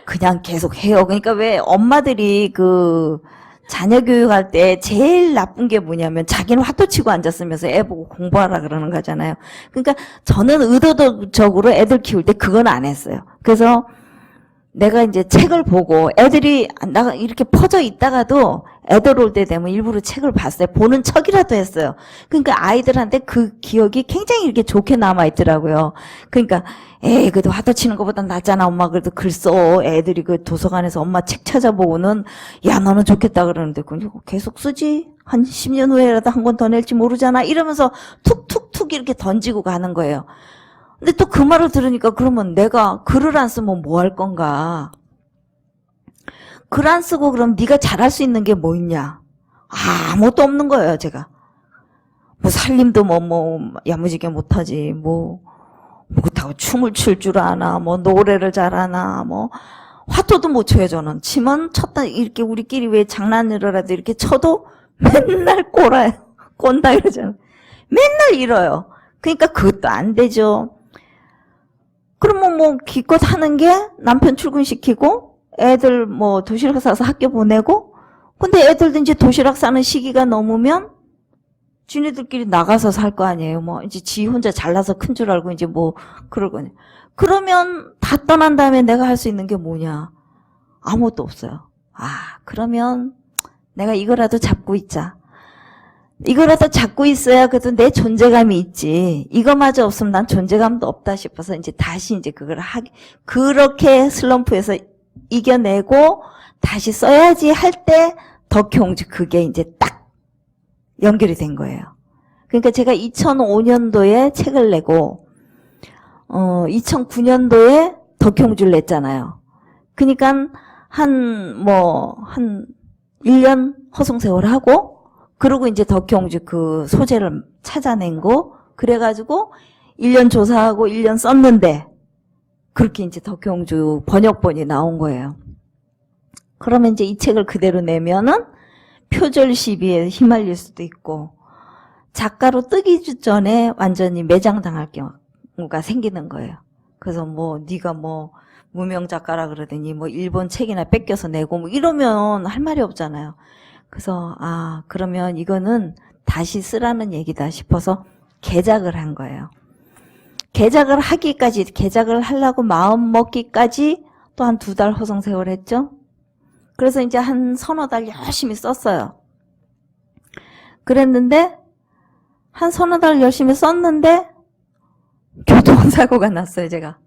그냥 계속 해요. 그러니까 왜 엄마들이 그 자녀 교육할 때 제일 나쁜 게 뭐냐면 자기는 화투 치고 앉았으면서 애 보고 공부하라 그러는 거잖아요. 그러니까 저는 의도적으로 애들 키울 때 그건 안 했어요. 그래서 내가 이제 책을 보고 애들이 나 이렇게 퍼져 있다가도 애들 올 때 되면 일부러 책을 봤어요. 보는 척이라도 했어요. 그러니까 아이들한테 그 기억이 굉장히 이렇게 좋게 남아 있더라고요. 그러니까 에이 그래도 화투 치는 것보다 낫잖아 엄마 그래도 글 써. 애들이 그 도서관에서 엄마 책 찾아보고는 야 너는 좋겠다 그러는데 계속 쓰지. 한 10년 후에라도 한 권 더 낼지 모르잖아. 이러면서 툭툭툭 이렇게 던지고 가는 거예요. 근데 또 그 말을 들으니까 그러면 내가 글을 안 쓰면 뭐 할 건가? 글 안 쓰고 그럼 네가 잘할 수 있는 게 뭐 있냐? 아무것도 없는 거예요, 제가. 뭐 살림도 뭐 야무지게 못하지. 뭐 그렇다고 춤을 출 줄 아나? 뭐 노래를 잘하나? 뭐 화투도 못 쳐요, 저는. 치면 쳤다 이렇게 우리끼리 왜 장난으로라도 이렇게 쳐도 맨날 꼰다 이러잖아요. 맨날 잃어요. 그러니까 그것도 안 되죠. 그러면 뭐 기껏 하는 게 남편 출근시키고 애들 뭐 도시락 싸서 학교 보내고 근데 애들도 이제 도시락 싸는 시기가 넘으면 지네들끼리 나가서 살 거 아니에요. 뭐 이제 지 혼자 잘나서 큰 줄 알고 이제 뭐 그러거든요. 그러면 다 떠난 다음에 내가 할 수 있는 게 뭐냐? 아무것도 없어요. 그러면 내가 이거라도 잡고 있자. 이거라도 잡고 있어야 그래도 내 존재감이 있지. 이거마저 없으면 난 존재감도 없다 싶어서 이제 다시 이제 그렇게 슬럼프에서 이겨내고 다시 써야지 할 때 덕혜옹주 그게 이제 딱 연결이 된 거예요. 그러니까 제가 2005년도에 책을 내고 2009년도에 덕혜옹주를 냈잖아요. 그러니까 한 1년 허송세월 하고 그러고 이제 덕혜옹주 그 소재를 찾아낸 거 그래가지고 1년 조사하고 1년 썼는데 그렇게 이제 덕혜옹주 번역본이 나온 거예요. 그러면 이제 이 책을 그대로 내면은 표절 시비에 휘말릴 수도 있고 작가로 뜨기 전에 완전히 매장당할 경우가 생기는 거예요. 그래서 뭐 네가 뭐 무명 작가라 그러더니 뭐 일본 책이나 뺏겨서 내고 뭐 이러면 할 말이 없잖아요. 그래서 그러면 이거는 다시 쓰라는 얘기다 싶어서 개작을 한 거예요. 개작을 하려고 마음 먹기까지 또 한 2달 허송세월 했죠. 그래서 이제 한 서너 달 열심히 썼어요. 그랬는데 한 서너 달 열심히 썼는데 교통사고가 났어요. 제가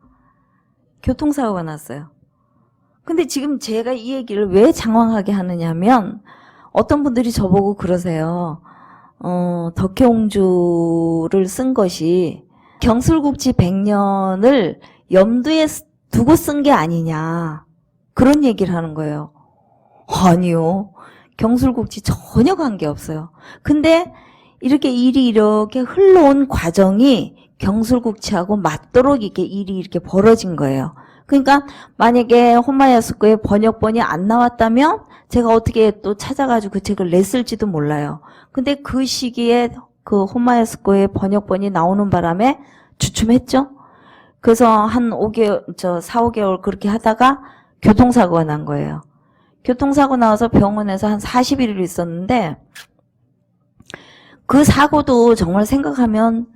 교통사고가 났어요. 근데 지금 제가 이 얘기를 왜 장황하게 하느냐면 어떤 분들이 저보고 그러세요. 덕혜옹주를 쓴 것이 경술국지 100년을 염두에 두고 쓴 게 아니냐 그런 얘기를 하는 거예요. 아니요. 경술국지 전혀 관계없어요. 근데 이렇게 일이 이렇게 흘러온 과정이 경술국지하고 맞도록 이렇게 일이 이렇게 벌어진 거예요. 그러니까 만약에 호마야스코의 번역본이 안 나왔다면 제가 어떻게 또 찾아가지고 그 책을 냈을지도 몰라요. 근데 그 시기에 그 호마야스코의 번역본이 나오는 바람에 주춤했죠. 그래서 한 4, 5개월 그렇게 하다가 교통사고가 난 거예요. 교통사고 나와서 병원에서 한 40일을 있었는데 그 사고도 정말 생각하면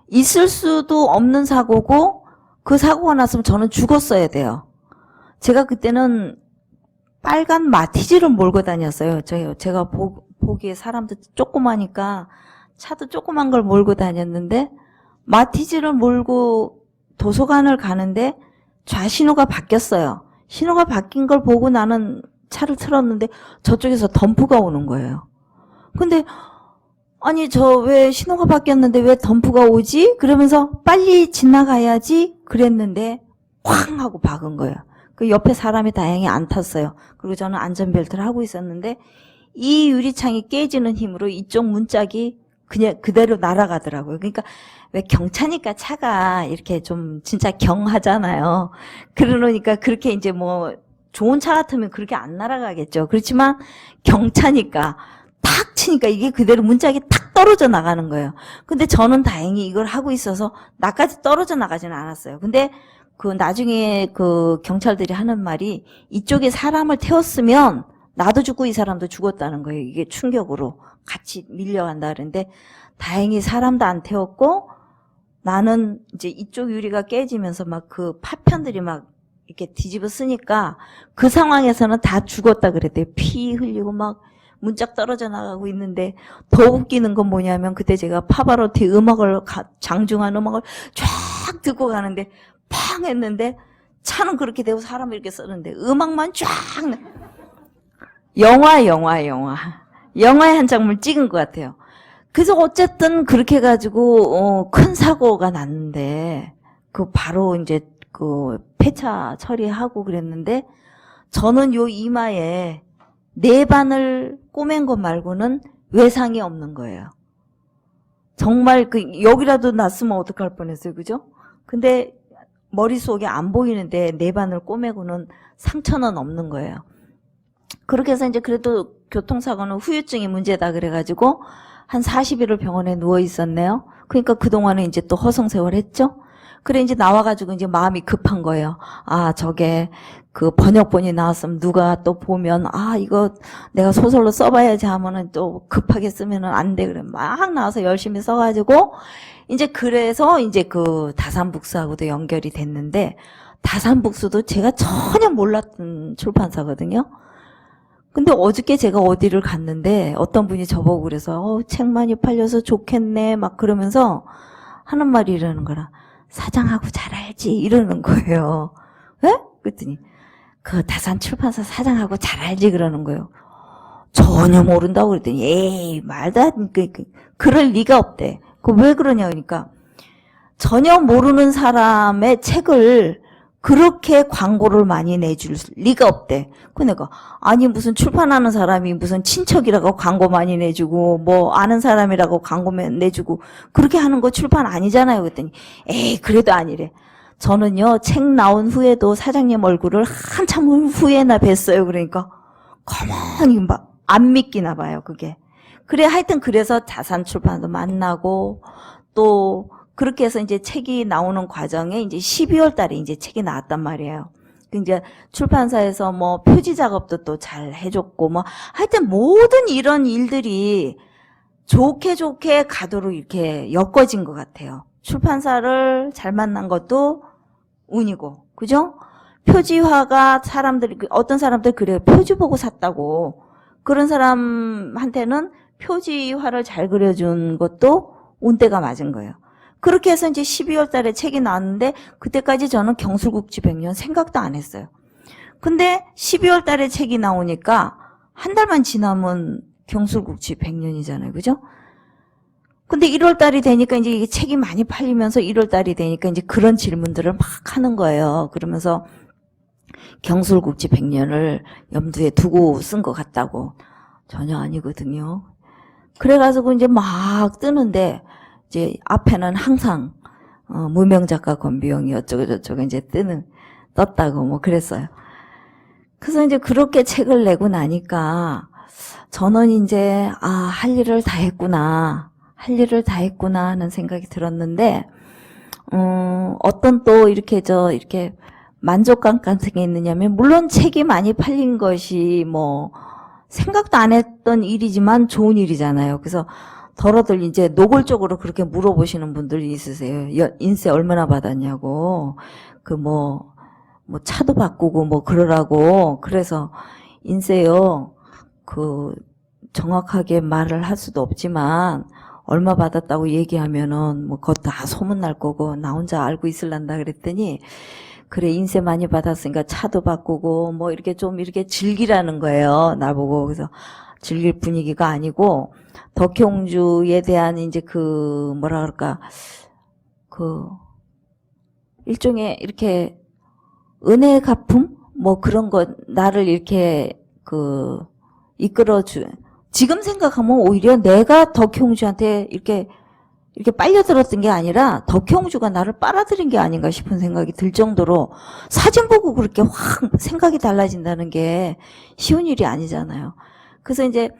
있을 수도 없는 사고고 그 사고가 났으면 저는 죽었어야 돼요. 제가 그때는 빨간 마티즈를 몰고 다녔어요. 제가 보기에 사람도 조그마니까 차도 조그만 걸 몰고 다녔는데 마티즈를 몰고 도서관을 가는데 좌신호가 바뀌었어요. 신호가 바뀐 걸 보고 나는 차를 틀었는데 저쪽에서 덤프가 오는 거예요. 근데 아니 저 왜 신호가 바뀌었는데 왜 덤프가 오지? 그러면서 빨리 지나가야지 그랬는데 쾅 하고 박은 거예요. 그 옆에 사람이 다행히 안 탔어요. 그리고 저는 안전벨트를 하고 있었는데 이 유리창이 깨지는 힘으로 이쪽 문짝이 그냥 그대로 날아가더라고요. 그러니까 왜 경차니까 차가 이렇게 좀 진짜 경하잖아요. 그러니까 그렇게 이제 뭐 좋은 차 같으면 그렇게 안 날아가겠죠. 그렇지만 경차니까 탁 치니까 이게 그대로 문짝이 탁 떨어져 나가는 거예요. 근데 저는 다행히 이걸 하고 있어서 나까지 떨어져 나가지는 않았어요. 근데 그 나중에 그 경찰들이 하는 말이 이쪽에 사람을 태웠으면 나도 죽고 이 사람도 죽었다는 거예요. 이게 충격으로 같이 밀려간다 그러는데 다행히 사람도 안 태웠고 나는 이제 이쪽 유리가 깨지면서 막 그 파편들이 막 이렇게 뒤집어 쓰니까 그 상황에서는 다 죽었다 그랬대요. 피 흘리고 막 문짝 떨어져 나가고 있는데 더 웃기는 건 뭐냐면 그때 제가 파바로티 음악을 장중한 음악을 쫙 듣고 가는데 팡 했는데 차는 그렇게 되고 사람을 이렇게 쓰는데 음악만 쫙 영화의 한 장면 찍은 것 같아요. 그래서 어쨌든 그렇게 해가지고 큰 사고가 났는데 그 바로 이제 그 폐차 처리하고 그랬는데 저는 요 이마에 내반을 꼬맨 것 말고는 외상이 없는 거예요. 정말 그 여기라도 났으면 어떡할 뻔했어요, 그죠? 근데 머릿속에 안 보이는데 내반을 꼬매고는 상처는 없는 거예요. 그렇게 해서 이제 그래도 교통사고는 후유증이 문제다 그래가지고 한 40일을 병원에 누워 있었네요. 그러니까 그동안은 이제 또 허송세월 했죠. 그래 이제 나와가지고 이제 마음이 급한 거예요. 저게 그 번역본이 나왔으면 누가 또 보면 이거 내가 소설로 써봐야지 하면은 또 급하게 쓰면은 안 돼. 그래 막 나와서 열심히 써가지고 이제 그래서 이제 그 다산북스하고도 연결이 됐는데 다산북스도 제가 전혀 몰랐던 출판사거든요. 근데 어저께 제가 어디를 갔는데 어떤 분이 저보고 그래서 책 많이 팔려서 좋겠네 막 그러면서 하는 말이 이러는 거라. 사장하고 잘 알지 이러는 거예요. 예? 그랬더니 그 다산 출판사 사장하고 잘 알지 그러는 거예요. 전혀 모른다고 그랬더니 에이 말도 안 그럴 리가 없대. 그 왜 그러냐 그러니까 전혀 모르는 사람의 책을 그렇게 광고를 많이 내줄 리가 없대. 그 내가 아니 무슨 출판하는 사람이 무슨 친척이라고 광고 많이 내주고 뭐 아는 사람이라고 광고 내주고 그렇게 하는 거 출판 아니잖아요. 그랬더니 에이 그래도 아니래. 저는요 책 나온 후에도 사장님 얼굴을 한참 후에나 뵀어요. 그러니까 가만히 안 믿기나 봐요. 그게. 그래 하여튼 그래서 자산출판도 만나고 또 그렇게 해서 이제 책이 나오는 과정에 이제 12월 달에 이제 책이 나왔단 말이에요. 이제 출판사에서 뭐 표지 작업도 또 잘 해줬고 뭐 하여튼 모든 이런 일들이 좋게 좋게 가도록 이렇게 엮어진 것 같아요. 출판사를 잘 만난 것도 운이고, 그죠? 표지화가 사람들이, 어떤 사람들 그래요. 표지 보고 샀다고. 그런 사람한테는 표지화를 잘 그려준 것도 운때가 맞은 거예요. 그렇게 해서 이제 12월 달에 책이 나왔는데 그때까지 저는 경술국지 100년 생각도 안 했어요. 근데 12월 달에 책이 나오니까 한 달만 지나면 경술국지 100년이잖아요. 그죠? 근데 1월 달이 되니까 이제 이게 책이 많이 팔리면서 1월 달이 되니까 이제 그런 질문들을 막 하는 거예요. 그러면서 경술국지 100년을 염두에 두고 쓴 것 같다고. 전혀 아니거든요. 그래가지고 이제 막 뜨는데 이제 앞에는 항상 무명 작가 권비영이 어쩌고 저쩌고 이제 떴다고 뭐 그랬어요. 그래서 이제 그렇게 책을 내고 나니까 저는 이제 할 일을 다 했구나. 할 일을 다 했구나 하는 생각이 들었는데 어떤 또 이렇게 이렇게 만족감 같은 게 있느냐면 물론 책이 많이 팔린 것이 뭐 생각도 안 했던 일이지만 좋은 일이잖아요. 그래서 더러들 이제 노골적으로 그렇게 물어보시는 분들이 있으세요. 인세 얼마나 받았냐고. 뭐 차도 바꾸고 뭐 그러라고. 그래서 인세요. 정확하게 말을 할 수도 없지만 얼마 받았다고 얘기하면은 뭐 그거 다 소문날 거고 나 혼자 알고 있을란다 그랬더니 그래 인세 많이 받았으니까 차도 바꾸고 뭐 이렇게 좀 이렇게 즐기라는 거예요. 나보고. 그래서 즐길 분위기가 아니고 덕혜옹주에 대한 이제 뭐라 그럴까 일종의 이렇게 은혜 갚음 뭐 그런 거 나를 이렇게 이끌어주. 지금 생각하면 오히려 내가 덕혜옹주한테 이렇게 빨려들었던 게 아니라 덕혜옹주가 나를 빨아들인 게 아닌가 싶은 생각이 들 정도로 사진 보고 그렇게 확 생각이 달라진다는 게 쉬운 일이 아니잖아요. 그래서 이제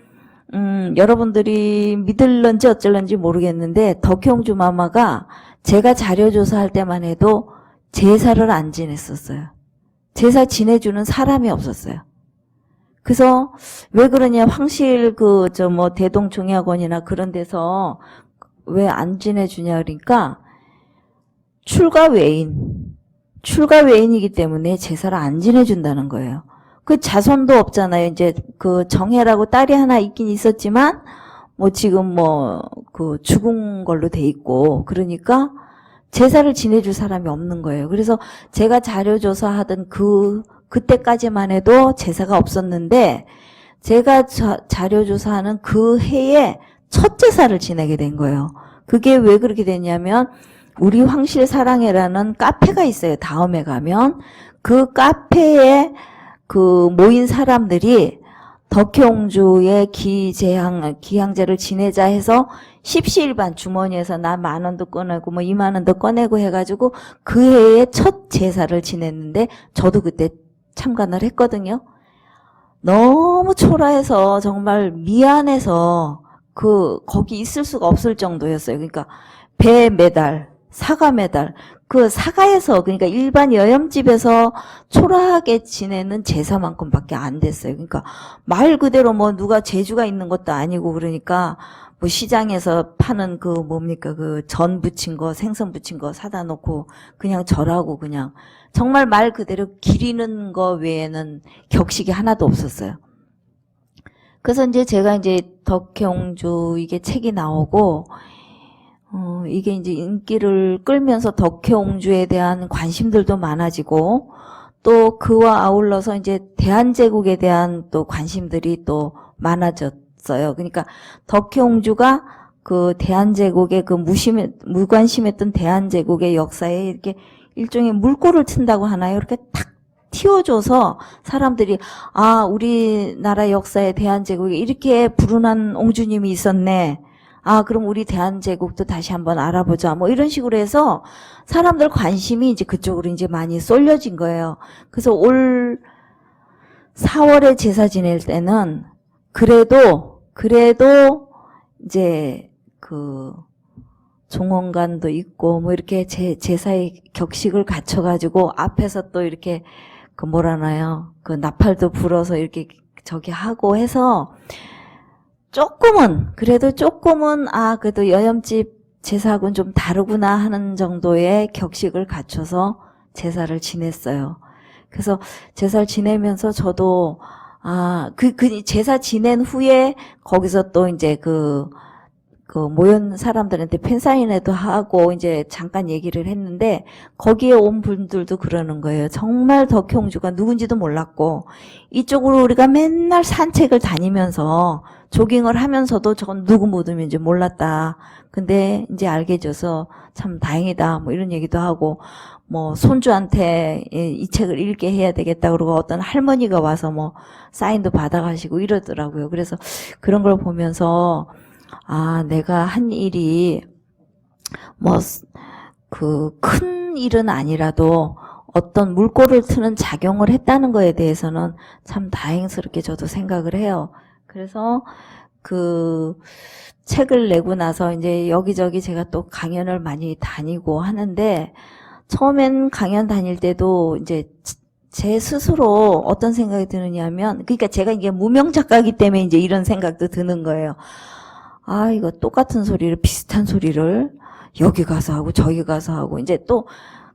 여러분들이 믿을런지 어쩔런지 모르겠는데 덕혜옹주 마마가 제가 자료조사할 때만 해도 제사를 안 지냈었어요. 제사 지내주는 사람이 없었어요. 그래서 왜 그러냐 황실 대동종약원이나 그런 데서 왜 안 지내주냐 그러니까 출가 외인이기 때문에 제사를 안 지내준다는 거예요. 그 자손도 없잖아요. 이제 정혜라고 딸이 하나 있긴 있었지만 뭐 지금 죽은 걸로 돼 있고 그러니까 제사를 지내줄 사람이 없는 거예요. 그래서 제가 자료조사하던 그때까지만 해도 제사가 없었는데 제가 자료조사하는 그 해에 첫 제사를 지내게 된 거예요. 그게 왜 그렇게 됐냐면 우리 황실 사랑회라는 카페가 있어요. 다음에 가면 그 카페에 모인 사람들이 덕혜옹주의 기향제를 지내자 해서 십시일반 주머니에서 나 10,000원도 꺼내고 뭐 20,000원도 꺼내고 해가지고 그 해에 첫 제사를 지냈는데 저도 그때 참관을 했거든요. 너무 초라해서 정말 미안해서 거기 있을 수가 없을 정도였어요. 그러니까 배 매달, 사과 매달, 사가에서 그러니까 일반 여염집에서 초라하게 지내는 제사만큼밖에 안 됐어요. 그러니까 말 그대로 뭐 누가 재주가 있는 것도 아니고 그러니까 뭐 시장에서 파는 전 부친 거, 생선 부친 거 사다 놓고 그냥 절하고 그냥 정말 말 그대로 기리는 거 외에는 격식이 하나도 없었어요. 그래서 이제 제가 이제 덕혜옹주 이게 책이 나오고 이게 이제 인기를 끌면서 덕혜옹주에 대한 관심들도 많아지고 또 그와 아울러서 이제 대한제국에 대한 또 관심들이 또 많아졌어요. 그러니까 덕혜옹주가 그 대한제국의 그 무관심했던 대한제국의 역사에 이렇게 일종의 물꼬를 튼다고 하나요? 이렇게 탁 틔워줘서 사람들이 아, 우리나라 역사에 대한제국에 이렇게 불운한 옹주님이 있었네. 아, 그럼 우리 대한제국도 다시 한번 알아보자. 뭐 이런 식으로 해서 사람들 관심이 이제 그쪽으로 이제 많이 쏠려진 거예요. 그래서 올 4월에 제사 지낼 때는 그래도 이제 그 종원관도 있고 뭐 이렇게 제사의 격식을 갖춰가지고 앞에서 또 이렇게 그 뭐라나요? 그 나팔도 불어서 이렇게 저기 하고 해서 그래도 조금은 그래도 여염집 제사하고는 좀 다르구나 하는 정도의 격식을 갖춰서 제사를 지냈어요. 그래서 제사를 지내면서 저도 그 제사 지낸 후에 거기서 또 이제 그 모연 사람들한테 팬사인회도 하고 이제 잠깐 얘기를 했는데 거기에 온 분들도 그러는 거예요. 정말 덕혜옹주가 누군지도 몰랐고 이쪽으로 우리가 맨날 산책을 다니면서 조깅을 하면서도 저건 누구 모둠인지 몰랐다. 근데 이제 알게 돼서 참 다행이다. 뭐 이런 얘기도 하고 뭐 손주한테 이 책을 읽게 해야 되겠다. 그러고 어떤 할머니가 와서 뭐 사인도 받아가시고 이러더라고요. 그래서 그런 걸 보면서 내가 한 일이 뭐 그 큰 일은 아니라도 어떤 물꼬를 트는 작용을 했다는 거에 대해서는 참 다행스럽게 저도 생각을 해요. 그래서 그 책을 내고 나서 이제 여기저기 제가 또 강연을 많이 다니고 하는데 처음엔 강연 다닐 때도 이제 제 스스로 어떤 생각이 드느냐면 그러니까 제가 이게 무명 작가이기 때문에 이제 이런 생각도 드는 거예요. 이거 똑같은 소리를 비슷한 소리를 여기 가서 하고 저기 가서 하고 이제 또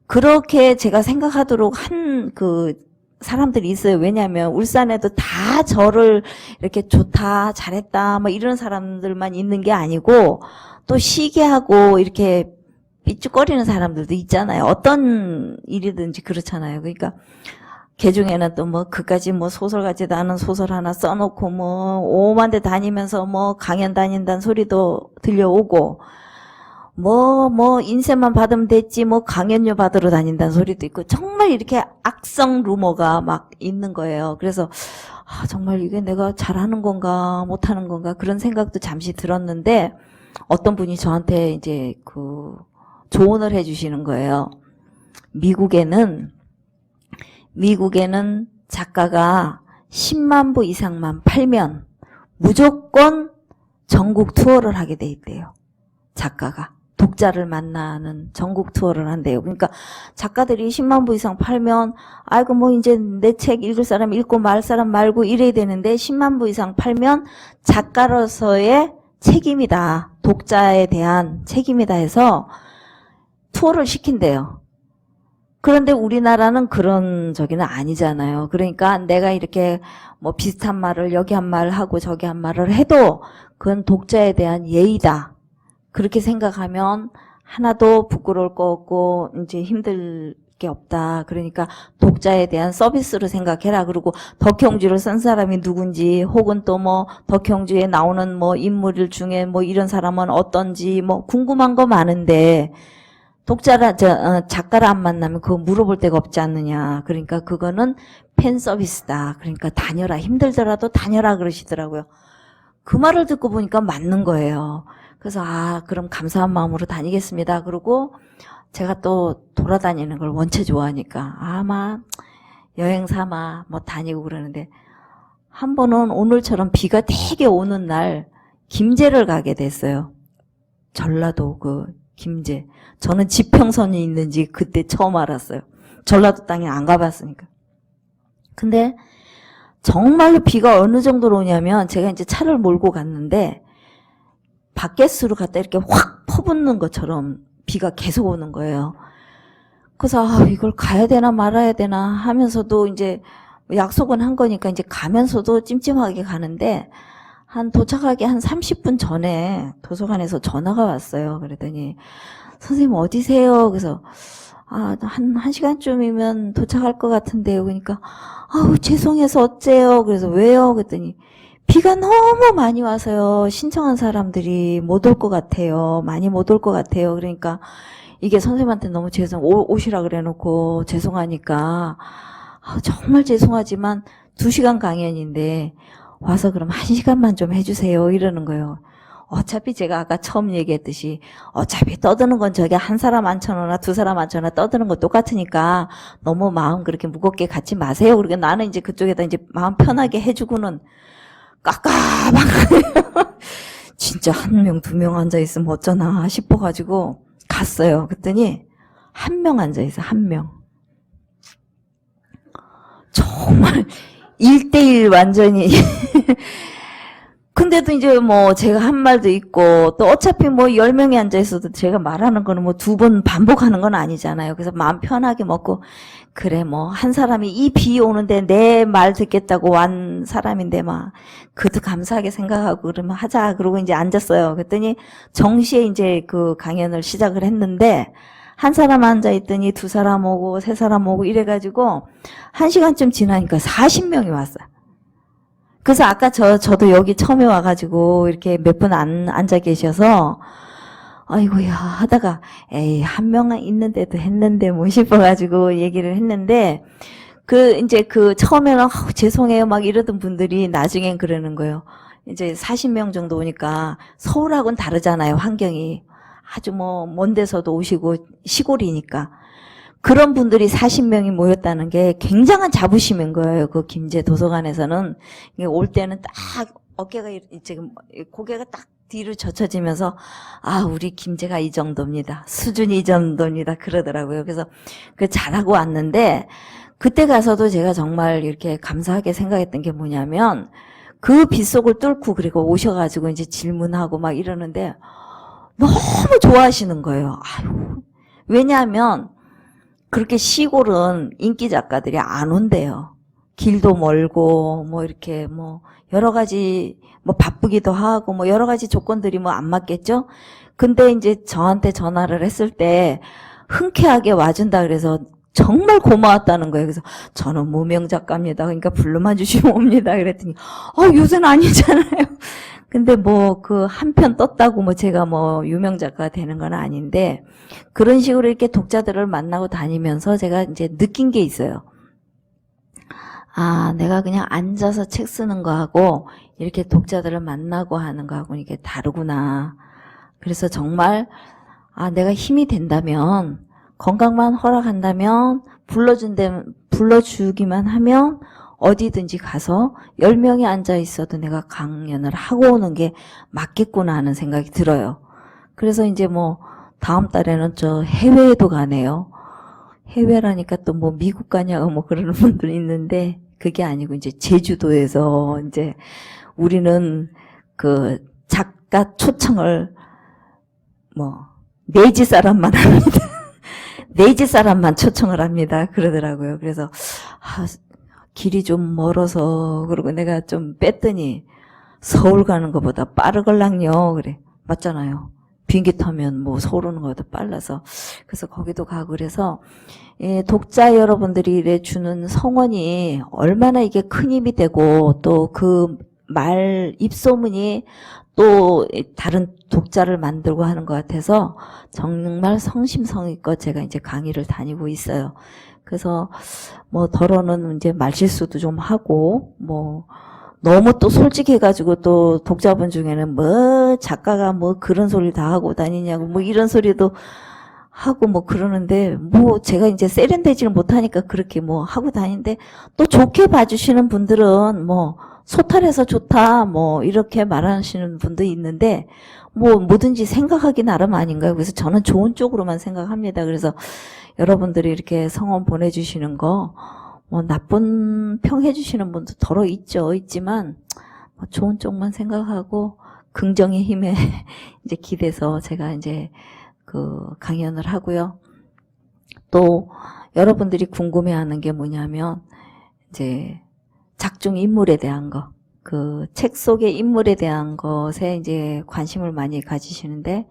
그렇게 제가 생각하도록 한 그 사람들이 있어요. 왜냐하면 울산에도 다 저를 이렇게 좋다 잘했다 뭐 이런 사람들만 있는 게 아니고 또 시기하고 이렇게 삐죽거리는 사람들도 있잖아요. 어떤 일이든지 그렇잖아요. 그러니까 개 중에는 또 뭐 그까지 뭐 소설 같지도 않은 소설 하나 써놓고 뭐 오만 대 다니면서 뭐 강연 다닌다는 소리도 들려오고 뭐 인쇄만 받으면 됐지 뭐 강연료 받으러 다닌다는 소리도 있고 정말 이렇게 악성 루머가 막 있는 거예요. 그래서 정말 이게 내가 잘하는 건가 못하는 건가 그런 생각도 잠시 들었는데 어떤 분이 저한테 이제 그 조언을 해주시는 거예요. 미국에는 작가가 10만 부 이상만 팔면 무조건 전국 투어를 하게 돼 있대요. 작가가 독자를 만나는 전국 투어를 한대요. 그러니까 작가들이 10만 부 이상 팔면 아이고 뭐 이제 내 책 읽을 사람 읽고 말 사람 말고 이래야 되는데 10만 부 이상 팔면 작가로서의 책임이다. 독자에 대한 책임이다 해서 투어를 시킨대요. 그런데 우리나라는 그런 저기는 아니잖아요. 그러니까 내가 이렇게 뭐 비슷한 말을 여기 한 말 하고 저기 한 말을 해도 그건 독자에 대한 예의다. 그렇게 생각하면 하나도 부끄러울 거 없고 이제 힘들 게 없다. 그러니까 독자에 대한 서비스로 생각해라. 그리고 덕혜옹주를 쓴 사람이 누군지 혹은 또 뭐 덕혜옹주에 나오는 뭐 인물 중에 뭐 이런 사람은 어떤지 뭐 궁금한 거 많은데 작가를 안 만나면 그거 물어볼 데가 없지 않느냐. 그러니까 그거는 팬 서비스다. 그러니까 다녀라. 힘들더라도 다녀라 그러시더라고요. 그 말을 듣고 보니까 맞는 거예요. 그래서 그럼 감사한 마음으로 다니겠습니다. 그리고 제가 또 돌아다니는 걸 원체 좋아하니까 아마 여행 삼아 뭐 다니고 그러는데 한 번은 오늘처럼 비가 되게 오는 날 김제를 가게 됐어요. 전라도 그 김제. 저는 지평선이 있는지 그때 처음 알았어요. 전라도 땅에 안 가봤으니까. 근데 정말로 비가 어느 정도로 오냐면 제가 이제 차를 몰고 갔는데 바켓으로 갔다 이렇게 확 퍼붓는 것처럼 비가 계속 오는 거예요. 그래서 이걸 가야 되나 말아야 되나 하면서도 이제 약속은 한 거니까 이제 가면서도 찜찜하게 가는데 도착하기 한 30분 전에 도서관에서 전화가 왔어요. 그랬더니 선생님 어디세요? 그래서 한 시간쯤이면 도착할 것 같은데요. 그러니까 죄송해서 어째요? 그래서 왜요? 그랬더니 비가 너무 많이 와서요. 신청한 사람들이 못 올 것 같아요. 많이 못 올 것 같아요. 그러니까 이게 선생님한테 너무 오시라 그래 놓고 죄송하니까 정말 죄송하지만 2시간 강연인데 와서 그럼 1시간만 좀 해주세요. 이러는 거예요. 어차피 제가 아까 처음 얘기했듯이 어차피 떠드는 건 저기 한 사람 앉혀놓나 2사람 앉혀놓나 떠드는 거 똑같으니까 너무 마음 그렇게 무겁게 갖지 마세요. 그러니까 나는 이제 그쪽에다 이제 마음 편하게 해주고는 깝깝한 거예요. 진짜 1명, 2명 앉아있으면 어쩌나 싶어가지고 갔어요. 그랬더니 1명 앉아있어, 1명. 정말 1대1 완전히. 근데도 이제 뭐 제가 한 말도 있고 또 어차피 뭐 10명이 앉아있어도 제가 말하는 거는 뭐 2번 반복하는 건 아니잖아요. 그래서 마음 편하게 먹고 그래 뭐 한 사람이 이 비 오는데 내 말 듣겠다고 완 사람인데 막 그것도 감사하게 생각하고 그러면 하자 그러고 이제 앉았어요. 그랬더니 정시에 이제 그 강연을 시작을 했는데 한 사람 앉아있더니 2사람 오고 3사람 오고 이래가지고 1시간쯤 지나니까 40명이 왔어요. 그래서 아까 저도 여기 처음에 와가지고 이렇게 몇 분 앉아 계셔서 아이고야 하다가 에이 1명 있는데도 했는데 뭐 싶어가지고 얘기를 했는데 이제 처음에는 죄송해요 막 이러던 분들이 나중엔 그러는 거예요. 이제 40명 정도 오니까 서울하고는 다르잖아요. 환경이 아주 뭐 먼 데서도 오시고 시골이니까 그런 분들이 40명이 모였다는 게 굉장한 자부심인 거예요. 그 김제 도서관에서는 올 때는 딱 어깨가 지금 고개가 딱 뒤로 젖혀지면서 우리 김제가 이 정도입니다. 수준이 이 정도입니다. 그러더라고요. 그래서 잘하고 왔는데 그때 가서도 제가 정말 이렇게 감사하게 생각했던 게 뭐냐면 그 빗속을 뚫고 그리고 오셔가지고 이제 질문하고 막 이러는데 너무 좋아하시는 거예요. 왜냐하면 그렇게 시골은 인기 작가들이 안 온대요. 길도 멀고 뭐 이렇게 뭐 여러 가지 뭐 바쁘기도 하고 뭐 여러 가지 조건들이 뭐 안 맞겠죠. 근데 이제 저한테 전화를 했을 때 흔쾌하게 와준다 그래서 정말 고마웠다는 거예요. 그래서 저는 무명 작가입니다. 그러니까 불러만 주시면 옵니다. 그랬더니 요새는 아니잖아요. 근데 뭐 한 편 떴다고 뭐 제가 뭐 유명 작가가 되는 건 아닌데 그런 식으로 이렇게 독자들을 만나고 다니면서 제가 이제 느낀 게 있어요. 내가 그냥 앉아서 책 쓰는 거하고 이렇게 독자들을 만나고 하는 거하고 이게 다르구나. 그래서 정말 내가 힘이 된다면 건강만 허락한다면 불러주기만 하면 어디든지 가서 10명이 앉아 있어도 내가 강연을 하고 오는 게 맞겠구나 하는 생각이 들어요. 그래서 이제 뭐 다음 달에는 저 해외에도 가네요. 해외라니까 또 뭐 미국 가냐고 뭐 그러는 분들 있는데 그게 아니고 이제 제주도에서 이제 우리는 그 작가 초청을 뭐 내지 사람만 합니다. 내지 사람만 초청을 합니다. 그러더라고요. 그래서 길이 좀 멀어서 그러고 내가 좀 뺐더니 서울 가는 것보다 빠르걸랑요. 그래. 맞잖아요. 비행기 타면 뭐 서울 오는 것보다 빨라서 그래서 거기도 가고 그래서 독자 여러분들이 주는 성원이 얼마나 이게 큰 힘이 되고 또 그 말 입소문이 또 다른 독자를 만들고 하는 것 같아서 정말 성심성의껏 제가 이제 강의를 다니고 있어요. 그래서 뭐 더러는 이제 말실수도 좀 하고 뭐 너무 또 솔직해가지고 또 독자분 중에는 뭐 작가가 뭐 그런 소리 다 하고 다니냐고 뭐 이런 소리도 하고 뭐 그러는데 뭐 제가 이제 세련되지를 못하니까 그렇게 뭐 하고 다니는데 또 좋게 봐주시는 분들은 뭐 소탈해서 좋다 뭐 이렇게 말하시는 분도 있는데 뭐 뭐든지 생각하기 나름 아닌가요? 그래서 저는 좋은 쪽으로만 생각합니다. 그래서 여러분들이 이렇게 성원 보내주시는 거 뭐 나쁜 평 해주시는 분도 더러 있지만 뭐 좋은 쪽만 생각하고 긍정의 힘에 이제 기대서 제가 이제 강연을 하고요. 또 여러분들이 궁금해하는 게 뭐냐면 이제 작중 인물에 대한 거, 그 책 속의 인물에 대한 것에 이제 관심을 많이 가지시는데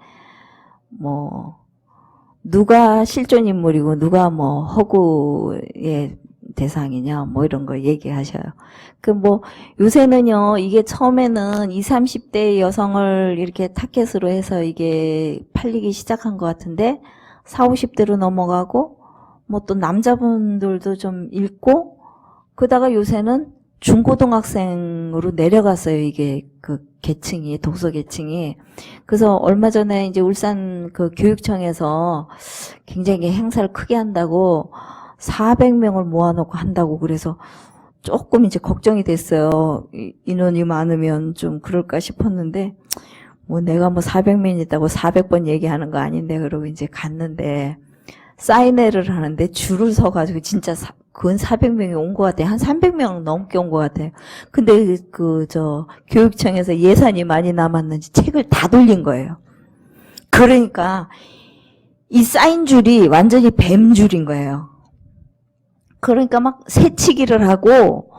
누가 실존 인물이고 누가 허구의 대상이냐, 뭐 이런 거 얘기하셔요. 그 뭐, 요새는요, 이게 처음에는 20, 30대 여성을 이렇게 타겟으로 해서 이게 팔리기 시작한 것 같은데, 40, 50대로 넘어가고, 뭐 또 남자분들도 좀 읽고, 그러다가 요새는 중고등학생으로 내려갔어요, 이게 그 계층이, 독서 계층이. 그래서 얼마 전에 이제 울산 그 교육청에서 굉장히 행사를 크게 한다고 400명을 모아놓고 한다고 그래서 조금 이제 걱정이 됐어요. 인원이 많으면 좀 그럴까 싶었는데, 뭐 내가 뭐 400명 있다고 400번 얘기하는 거 아닌데, 그러고 이제 갔는데, 사인회를 하는데 줄을 서가지고 진짜 근 400명이 온 것 같아요. 한 300명 넘게 온 것 같아요. 근데 교육청에서 예산이 많이 남았는지 책을 다 돌린 거예요. 그러니까 이 사인 줄이 완전히 뱀줄인 거예요. 그러니까 막 새치기를 하고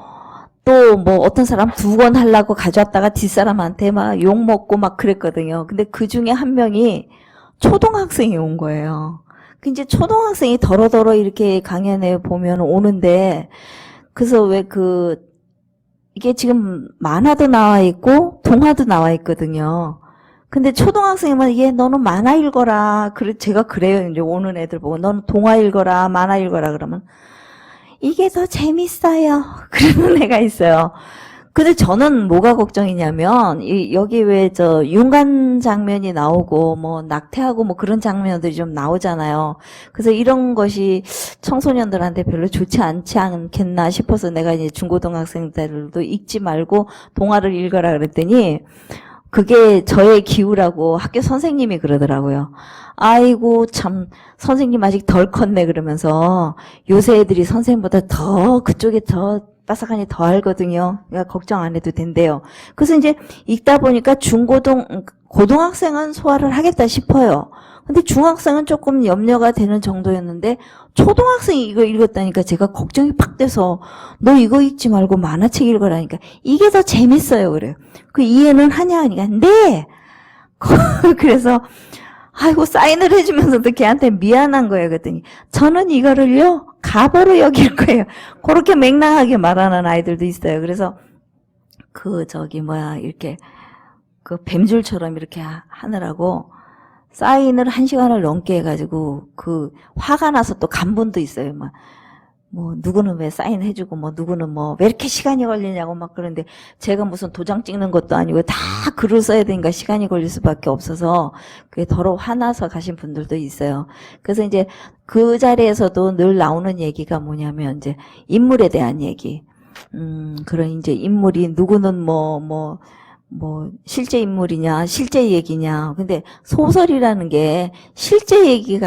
또 뭐 어떤 사람 2권 하려고 가져왔다가 뒷사람한테 막 욕먹고 막 그랬거든요. 근데 그 중에 한 명이 초등학생이 온 거예요. 이제 초등학생이 더러더러 이렇게 강연에 보면 오는데, 그래서 이게 지금 만화도 나와 있고, 동화도 나와 있거든요. 근데 초등학생이면, 너는 만화 읽어라. 제가 그래요. 이제 오는 애들 보고, 너는 동화 읽어라, 만화 읽어라. 그러면, 이게 더 재밌어요. 그러는 애가 있어요. 근데 저는 뭐가 걱정이냐면, 여기 왜 윤관 장면이 나오고, 뭐, 낙태하고 뭐 그런 장면들이 좀 나오잖아요. 그래서 이런 것이 청소년들한테 별로 좋지 않지 않겠나 싶어서 내가 이제 중고등학생들도 읽지 말고 동화를 읽어라 그랬더니, 그게 저의 기우라고 학교 선생님이 그러더라고요. 아이고, 참, 선생님 아직 덜 컸네, 그러면서 요새 애들이 선생님보다 그쪽에 빠삭하니 더 알거든요. 그러니까 걱정 안 해도 된대요. 그래서 이제 읽다 보니까 고등학생은 소화를 하겠다 싶어요. 근데 중학생은 조금 염려가 되는 정도였는데, 초등학생이 이거 읽었다니까 제가 걱정이 팍 돼서, 너 이거 읽지 말고 만화책 읽어라니까, 이게 더 재밌어요, 그래요. 그 이해는 하냐, 하니까, 네! 그래서, 아이고, 사인을 해주면서도 걔한테 미안한 거예요. 그랬더니, 저는 이거를요, 가보로 여길 거예요. 그렇게 맹랑하게 말하는 아이들도 있어요. 그래서, 이렇게, 뱀줄처럼 이렇게 하느라고, 사인을 1시간을 넘게 해가지고, 화가 나서 또 간 분도 있어요. 누구는 왜 사인해주고, 누구는 왜 이렇게 시간이 걸리냐고 막 그러는데, 제가 무슨 도장 찍는 것도 아니고, 다 글을 써야 되니까 시간이 걸릴 수밖에 없어서, 그게 더러 화나서 가신 분들도 있어요. 그래서 이제 그 자리에서도 늘 나오는 얘기가 뭐냐면, 이제 인물에 대한 얘기. 그런 이제 인물이 누구는 실제 인물이냐, 실제 얘기냐. 근데 소설이라는 게 실제 얘기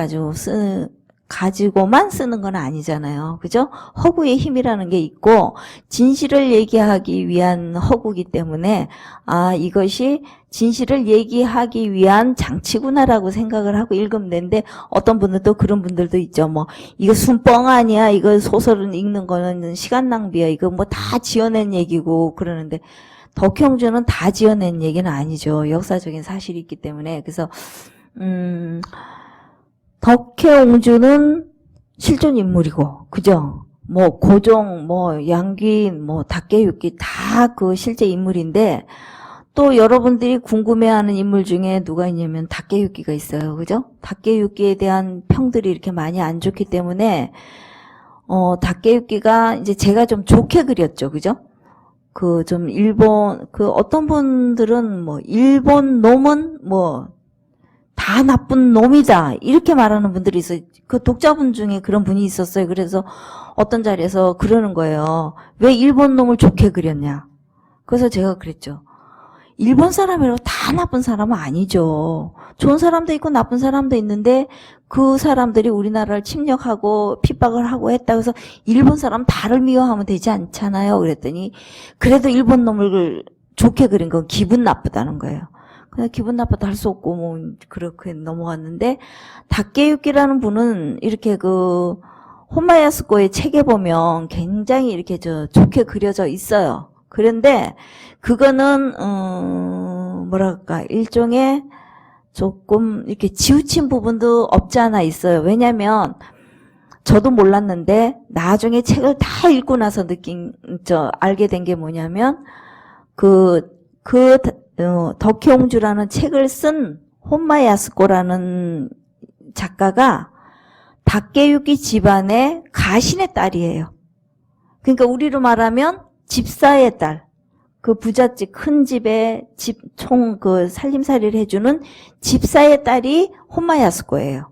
가지고만 쓰는 건 아니잖아요. 그죠? 허구의 힘이라는 게 있고, 진실을 얘기하기 위한 허구기 때문에, 이것이 진실을 얘기하기 위한 장치구나라고 생각을 하고 읽으면 되는데, 어떤 분들은 또 그런 분들도 있죠. 이거 순뻥 아니야. 이거 소설은 읽는 거는 시간 낭비야. 이거 다 지어낸 얘기고, 그러는데, 덕형주는 다 지어낸 얘기는 아니죠. 역사적인 사실이 있기 때문에. 그래서 덕혜옹주는 실존 인물이고, 그죠? 고종, 양귀인, 닭개육기 다 그 실제 인물인데, 또 여러분들이 궁금해하는 인물 중에 누가 있냐면 닭개육기가 있어요. 그죠? 닭개육기에 대한 평들이 이렇게 많이 안 좋기 때문에, 닭개육기가 이제 제가 좀 좋게 그렸죠. 그죠? 어떤 분들은 일본 놈은 다 나쁜 놈이다. 이렇게 말하는 분들이 있어요. 그 독자분 중에 그런 분이 있었어요. 그래서 어떤 자리에서 그러는 거예요. 왜 일본 놈을 좋게 그렸냐. 그래서 제가 그랬죠. 일본 사람이라고 다 나쁜 사람은 아니죠. 좋은 사람도 있고 나쁜 사람도 있는데 그 사람들이 우리나라를 침략하고 핍박을 하고 했다고 해서 일본 사람 다를 미워하면 되지 않잖아요. 그랬더니 그래도 일본 놈을 좋게 그린 건 기분 나쁘다는 거예요. 그냥 기분 나쁘다 할 수 없고 그렇게 넘어갔는데, 닭개육기라는 분은 이렇게 혼마야스코의 책에 보면 굉장히 이렇게 좋게 그려져 있어요. 그런데 그거는 일종의 조금 이렇게 지우친 부분도 없지 않아 있어요. 왜냐면 저도 몰랐는데 나중에 책을 다 읽고 나서 알게 된 게 뭐냐면 덕혜옹주라는 책을 쓴 혼마 야스코라는 작가가 다케유키 집안의 가신의 딸이에요. 그러니까 우리로 말하면 집사의 딸. 그 부잣집 큰 집에 살림살이를 해주는 집사의 딸이 혼마 야스코예요.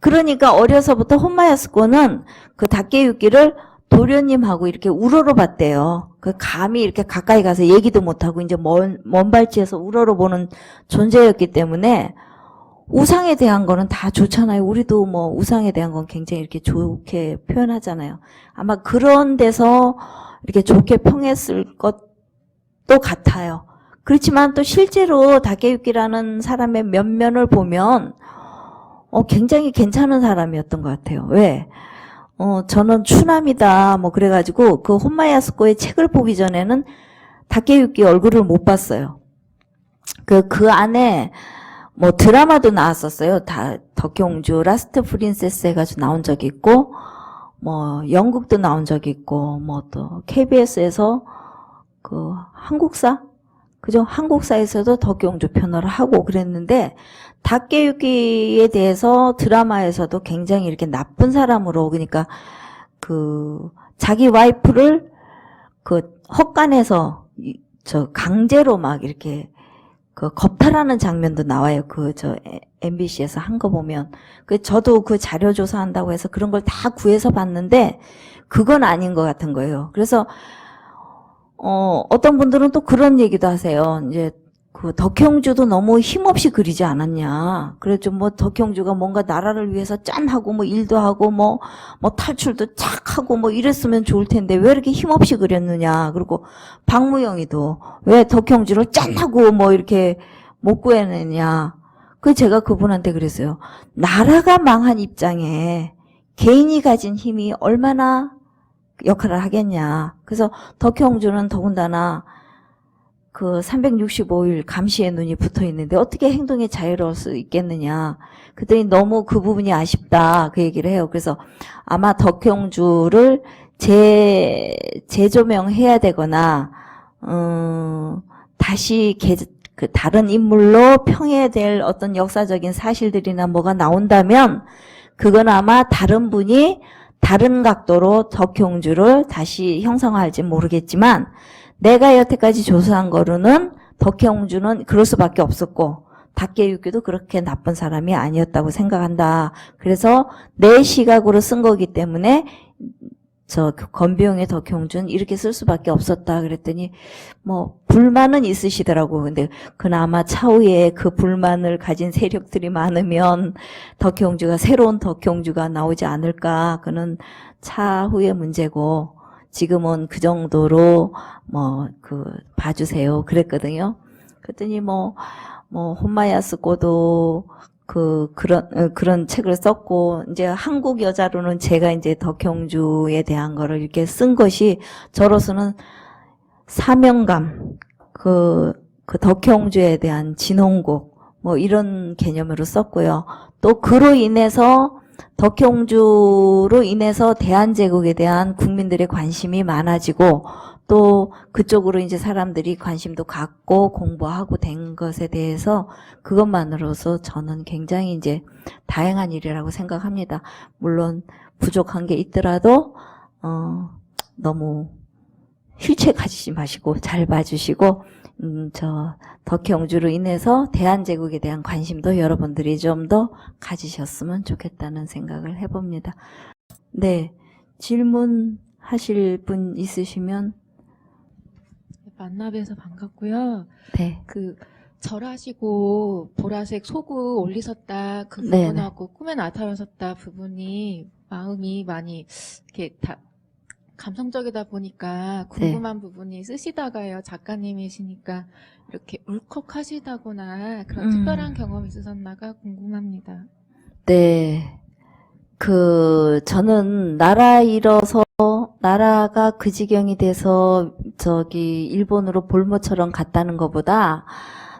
그러니까 어려서부터 혼마 야스코는 그 다케유키를 도련님하고 이렇게 우러러 봤대요. 그 감히 이렇게 가까이 가서 얘기도 못하고 이제 먼 발치에서 우러러 보는 존재였기 때문에 우상에 대한 거는 다 좋잖아요. 우리도 뭐 우상에 대한 건 굉장히 이렇게 좋게 표현하잖아요. 아마 그런 데서 이렇게 좋게 평했을 것도 같아요. 그렇지만 또 실제로 다케유키라는 사람의 면면을 보면 굉장히 괜찮은 사람이었던 것 같아요. 왜? 저는 추남이다 뭐 그래가지고 그 혼마 야스코의 책을 보기 전에는 다케유키 얼굴을 못 봤어요. 그 안에 뭐 드라마도 나왔었어요. 덕혜옹주 라스트 프린세스 해가지고 나온 적이 있고, 뭐 영국도 나온 적이 있고, 뭐 또 KBS에서 그 한국사? 그죠? 한국사에서도 덕혜옹주 편을 하고 그랬는데, 다케유키에 대해서 드라마에서도 굉장히 이렇게 나쁜 사람으로, 그러니까 자기 와이프를 헛간에서 강제로 막 이렇게 겁탈하는 장면도 나와요. MBC에서 한 거 보면. 저도 그 자료 조사한다고 해서 그런 걸 다 구해서 봤는데, 그건 아닌 것 같은 거예요. 그래서, 어떤 분들은 또 그런 얘기도 하세요. 이제, 덕혜옹주도 너무 힘없이 그리지 않았냐. 그래서 뭐 덕혜옹주가 뭔가 나라를 위해서 짠하고 뭐 일도 하고 뭐 탈출도 착 하고 뭐 이랬으면 좋을 텐데 왜 이렇게 힘없이 그렸느냐. 그리고 박무영이도 왜 덕혜옹주를 짠하고 뭐 이렇게 못 구해내냐. 제가 그분한테 그랬어요. 나라가 망한 입장에 개인이 가진 힘이 얼마나 역할을 하겠냐. 그래서 덕혜옹주는 더군다나 365일 감시의 눈이 붙어 있는데 어떻게 행동에 자유로울 수 있겠느냐. 그랬더니 너무 그 부분이 아쉽다. 그 얘기를 해요. 그래서 아마 덕혜옹주를 재조명해야 되거나, 다시 다른 인물로 평해야 될 어떤 역사적인 사실들이나 뭐가 나온다면, 그건 아마 다른 분이 다른 각도로 덕혜옹주를 다시 형성할지 모르겠지만, 내가 여태까지 조사한 거로는 덕혜옹주는 그럴 수밖에 없었고 다케유키도 그렇게 나쁜 사람이 아니었다고 생각한다. 그래서 내 시각으로 쓴 거기 때문에 건비용의 덕혜옹주는 이렇게 쓸 수밖에 없었다. 그랬더니 뭐 불만은 있으시더라고. 근데 그나마 차후에 그 불만을 가진 세력들이 많으면 새로운 덕혜옹주가 나오지 않을까. 그는 차후의 문제고 지금은 그 정도로 봐주세요. 그랬거든요. 그랬더니 혼마 야스코도 그런 책을 썼고, 이제 한국 여자로는 제가 이제 덕혜옹주에 대한 거를 이렇게 쓴 것이 저로서는 사명감, 덕혜옹주에 대한 진홍곡, 이런 개념으로 썼고요. 또 그로 인해서 덕혜옹주로 인해서 대한제국에 대한 국민들의 관심이 많아지고 또 그쪽으로 이제 사람들이 관심도 갖고 공부하고 된 것에 대해서 그것만으로서 저는 굉장히 이제 다행한 일이라고 생각합니다. 물론 부족한 게 있더라도 너무 휠체어 가지지 마시고 잘 봐주시고 덕혜옹주로 인해서 대한제국에 대한 관심도 여러분들이 좀 더 가지셨으면 좋겠다는 생각을 해봅니다. 네, 질문하실 분 있으시면. 만나 뵈서 반갑고요. 네. 절하시고 보라색 소구 올리셨다 그 네네. 부분하고 꿈에 나타나셨다 부분이 마음이 많이 이렇게 감성적이다 보니까 궁금한 부분이 쓰시다가요. 작가님이시니까 이렇게 울컥하시다거나 그런 특별한 경험이 있으셨나가 궁금합니다. 네. 저는 나라 잃어서 나라가 그 지경이 돼서 일본으로 볼모처럼 갔다는 것보다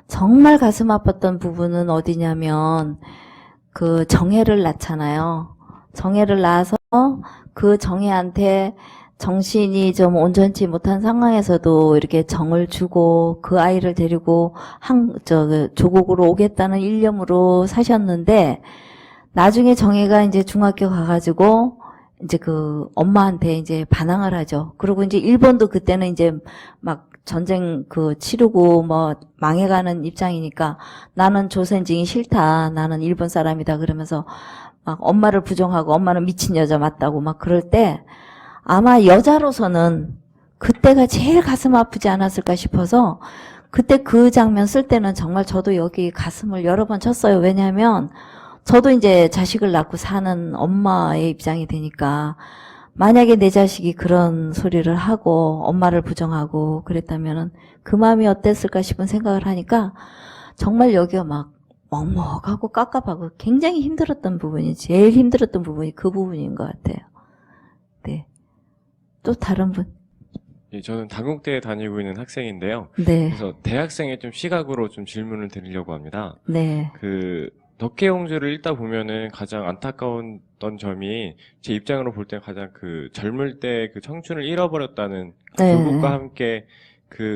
정말 가슴 아팠던 부분은 어디냐면 정혜를 낳잖아요. 정혜를 낳아서 그 정혜한테 정신이 좀 온전치 못한 상황에서도 이렇게 정을 주고 그 아이를 데리고 조국으로 오겠다는 일념으로 사셨는데 나중에 정혜가 이제 중학교 가가지고 이제 그 엄마한테 이제 반항을 하죠. 그리고 이제 일본도 그때는 이제 막 전쟁 치르고 뭐 망해가는 입장이니까 나는 조선징이 싫다. 나는 일본 사람이다. 그러면서 막 엄마를 부정하고 엄마는 미친 여자 맞다고 막 그럴 때 아마 여자로서는 그때가 제일 가슴 아프지 않았을까 싶어서 그때 그 장면 쓸 때는 정말 저도 여기 가슴을 여러 번 쳤어요. 왜냐하면 저도 이제 자식을 낳고 사는 엄마의 입장이 되니까 만약에 내 자식이 그런 소리를 하고 엄마를 부정하고 그랬다면은 그 마음이 어땠을까 싶은 생각을 하니까 정말 여기가 막 먹먹하고 깝깝하고 굉장히 힘들었던 부분이 제일 힘들었던 부분이 그 부분인 것 같아요. 네. 또 다른 분? 예, 저는 단국대에 다니고 있는 학생인데요. 네. 그래서 대학생의 좀 시각으로 좀 질문을 드리려고 합니다. 네. 덕혜옹주를 읽다 보면은 가장 안타까웠던 점이 제 입장으로 볼 때 가장 젊을 때 청춘을 잃어버렸다는 네. 교국과 함께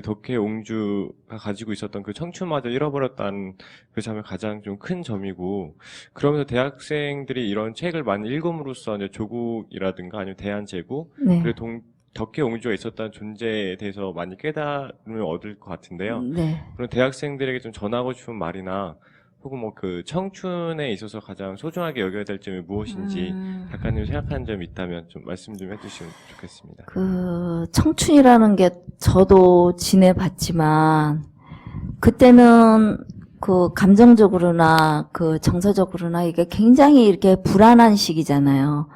덕혜옹주가 가지고 있었던 청춘마저 잃어버렸다는 그 점이 가장 좀 큰 점이고, 그러면서 대학생들이 이런 책을 많이 읽음으로써 이제 조국이라든가 아니면 대한제국, 네. 그리고 덕혜옹주가 있었다는 존재에 대해서 많이 깨달음을 얻을 것 같은데요. 네. 그런 대학생들에게 좀 전하고 싶은 말이나 혹은 청춘에 있어서 가장 소중하게 여겨야 될 점이 무엇인지 작가님 생각하는 점이 있다면 좀 말씀 좀 해주시면 좋겠습니다. 청춘이라는 게 저도 지내봤지만 그때는 감정적으로나 정서적으로나 이게 굉장히 이렇게 불안한 시기잖아요.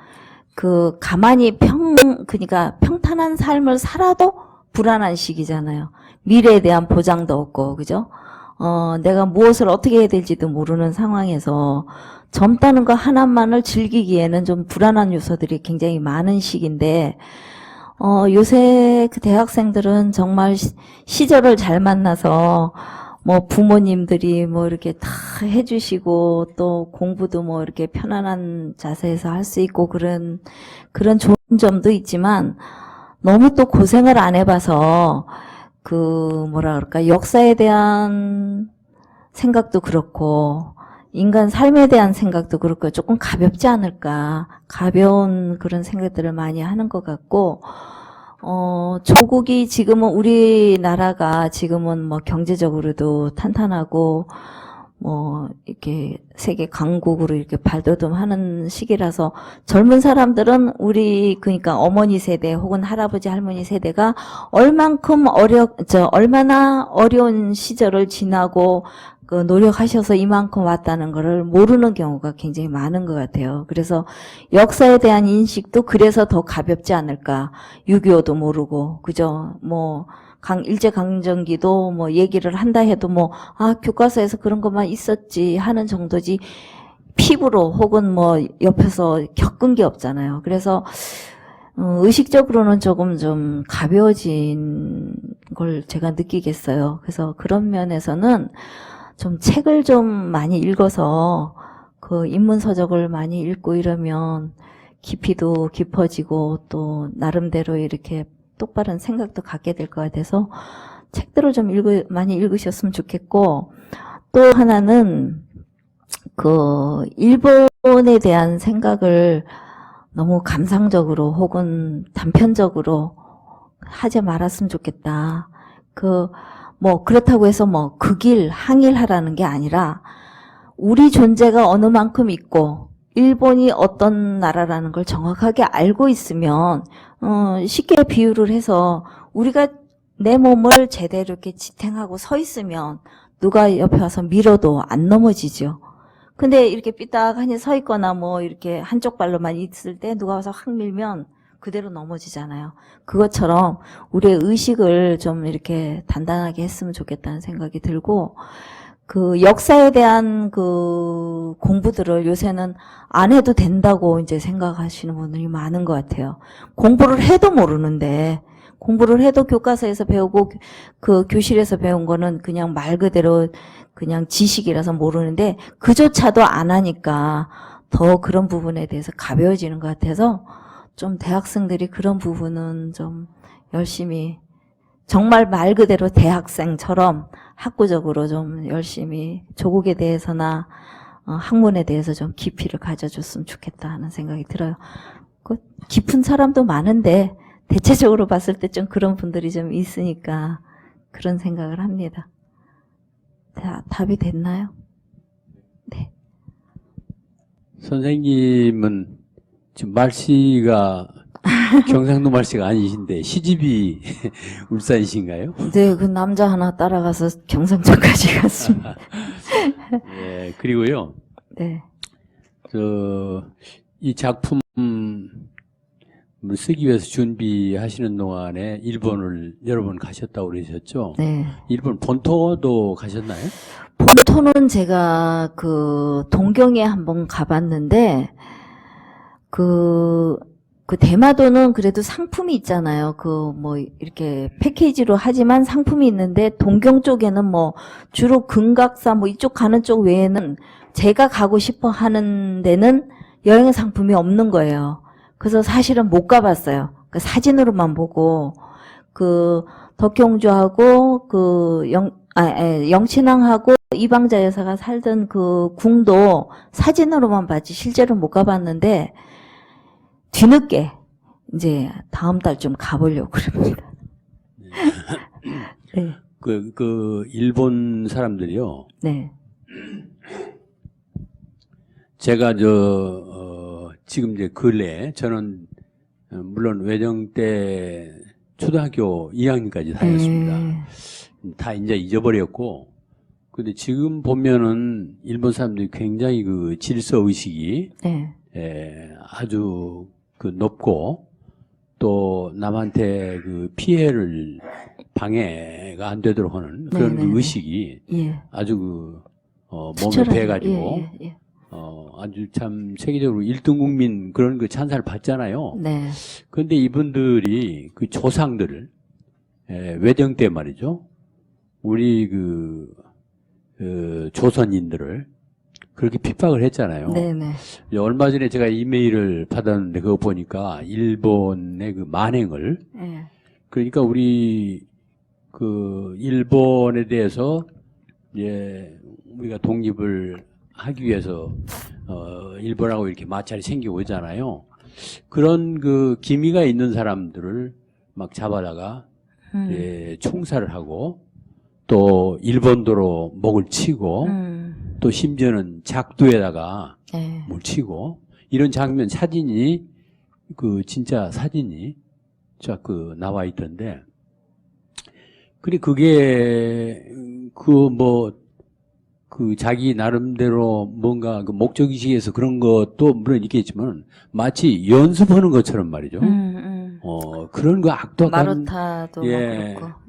가만히 그러니까 평탄한 삶을 살아도 불안한 시기잖아요. 미래에 대한 보장도 없고, 그죠? 내가 무엇을 어떻게 해야 될지도 모르는 상황에서 젊다는 거 하나만을 즐기기에는 좀 불안한 요소들이 굉장히 많은 시기인데, 요새 대학생들은 정말 시절을 잘 만나서 뭐 부모님들이 이렇게 다 해주시고 또 공부도 이렇게 편안한 자세에서 할 수 있고 그런 좋은 점도 있지만 너무 또 고생을 안 해봐서 역사에 대한 생각도 그렇고 인간 삶에 대한 생각도 그렇고 조금 가볍지 않을까, 가벼운 그런 생각들을 많이 하는 것 같고, 조국이 지금은 우리나라가 지금은 경제적으로도 탄탄하고 이렇게 세계 강국으로 이렇게 발돋움하는 시기라서 젊은 사람들은 그러니까 어머니 세대 혹은 할아버지 할머니 세대가 얼마나 어려운 시절을 지나고 노력하셔서 이만큼 왔다는 거를 모르는 경우가 굉장히 많은 것 같아요. 그래서 역사에 대한 인식도 그래서 더 가볍지 않을까. 6.25도 모르고, 그죠? 일제강점기도 얘기를 한다 해도 교과서에서 그런 것만 있었지 하는 정도지 피부로 혹은 옆에서 겪은 게 없잖아요. 그래서, 의식적으로는 조금 좀 가벼워진 걸 제가 느끼겠어요. 그래서 그런 면에서는 좀 책을 좀 많이 읽어서 인문서적을 많이 읽고 이러면 깊이도 깊어지고 또 나름대로 이렇게 똑바른 생각도 갖게 될 것 같아서 책들을 좀 많이 읽으셨으면 좋겠고, 또 하나는 일본에 대한 생각을 너무 감상적으로 혹은 단편적으로 하지 말았으면 좋겠다. 그렇다고 해서 항일하라는 게 아니라 우리 존재가 어느 만큼 있고 일본이 어떤 나라라는 걸 정확하게 알고 있으면 쉽게 비유를 해서 우리가 내 몸을 제대로 이렇게 지탱하고 서 있으면 누가 옆에 와서 밀어도 안 넘어지죠. 근데 이렇게 삐딱하니 서 있거나 이렇게 한쪽 발로만 있을 때 누가 와서 확 밀면 그대로 넘어지잖아요. 그것처럼 우리의 의식을 좀 이렇게 단단하게 했으면 좋겠다는 생각이 들고, 역사에 대한 공부들을 요새는 안 해도 된다고 이제 생각하시는 분들이 많은 것 같아요. 공부를 해도 모르는데, 공부를 해도 교과서에서 배우고 교실에서 배운 거는 그냥 말 그대로 그냥 지식이라서 모르는데 그조차도 안 하니까 더 그런 부분에 대해서 가벼워지는 것 같아서 좀 대학생들이 그런 부분은 좀 열심히 정말 말 그대로 대학생처럼 학구적으로 좀 열심히 조국에 대해서나 학문에 대해서 좀 깊이를 가져줬으면 좋겠다 하는 생각이 들어요. 그 깊은 사람도 많은데 대체적으로 봤을 때 좀 그런 분들이 좀 있으니까 그런 생각을 합니다. 자, 답이 됐나요? 네. 선생님은 지금 말씨가 경상도 말씨가 아니신데 시집이 울산이신가요? 네, 그 남자 하나 따라가서 경상도까지 갔습니다. 예, 그리고요, 네. 이 작품 쓰기 위해서 준비하시는 동안에 일본을 여러 번 가셨다고 그러셨죠? 네. 일본 본토도 가셨나요? 본토는 제가 그 동경에 한번 가봤는데 그 대마도는 그래도 상품이 있잖아요. 그 뭐 이렇게 패키지로 하지만 상품이 있는데 동경 쪽에는 뭐 주로 금각사 뭐 이쪽 가는 쪽 외에는 제가 가고 싶어 하는 데는 여행 상품이 없는 거예요. 그래서 사실은 못 가봤어요. 그 사진으로만 보고 그 덕경주하고 그 영친왕하고 이방자 여사가 살던 그 궁도 사진으로만 봤지 실제로 못 가봤는데 뒤늦게 이제 다음 달 좀 가보려고 그럽니다. 네. 일본 사람들이요. 네. 제가 지금 이제 근래 저는 물론 외정 때 초등학교 2학년까지 다녔습니다. 다 이제 잊어버렸고, 근데 지금 보면은 일본 사람들이 굉장히 그 질서 의식이 네. 아주 그 높고 또 남한테 그 피해를 방해가 안 되도록 하는 그런 그 의식이 예. 아주 몸에 추천하죠. 배가지고 예. 아주 참 세계적으로 1등 국민 그런 그 찬사를 받잖아요. 네. 그런데 이분들이 그 조상들을 외정 때 말이죠. 우리 조선인들을 그렇게 핍박을 했잖아요. 네네. 얼마 전에 제가 이메일을 받았는데 그거 보니까 일본의 그 만행을 예. 그러니까 우리 일본에 대해서 우리가 독립을 하기 위해서 일본하고 이렇게 마찰이 생기고 있잖아요. 그런 그 기미가 있는 사람들을 막 잡아다가 총살을 하고 또 일본도로 목을 치고 또 심지어는 작두에다가 물 치고 이런 장면 사진이 진짜 사진이 나와 있던데 그게 자기 나름대로 뭔가 그 목적의식에서 그런 것도 물론 있겠지만 마치 연습하는 것처럼 말이죠. 그런 거 악독한 마루타도 그렇고.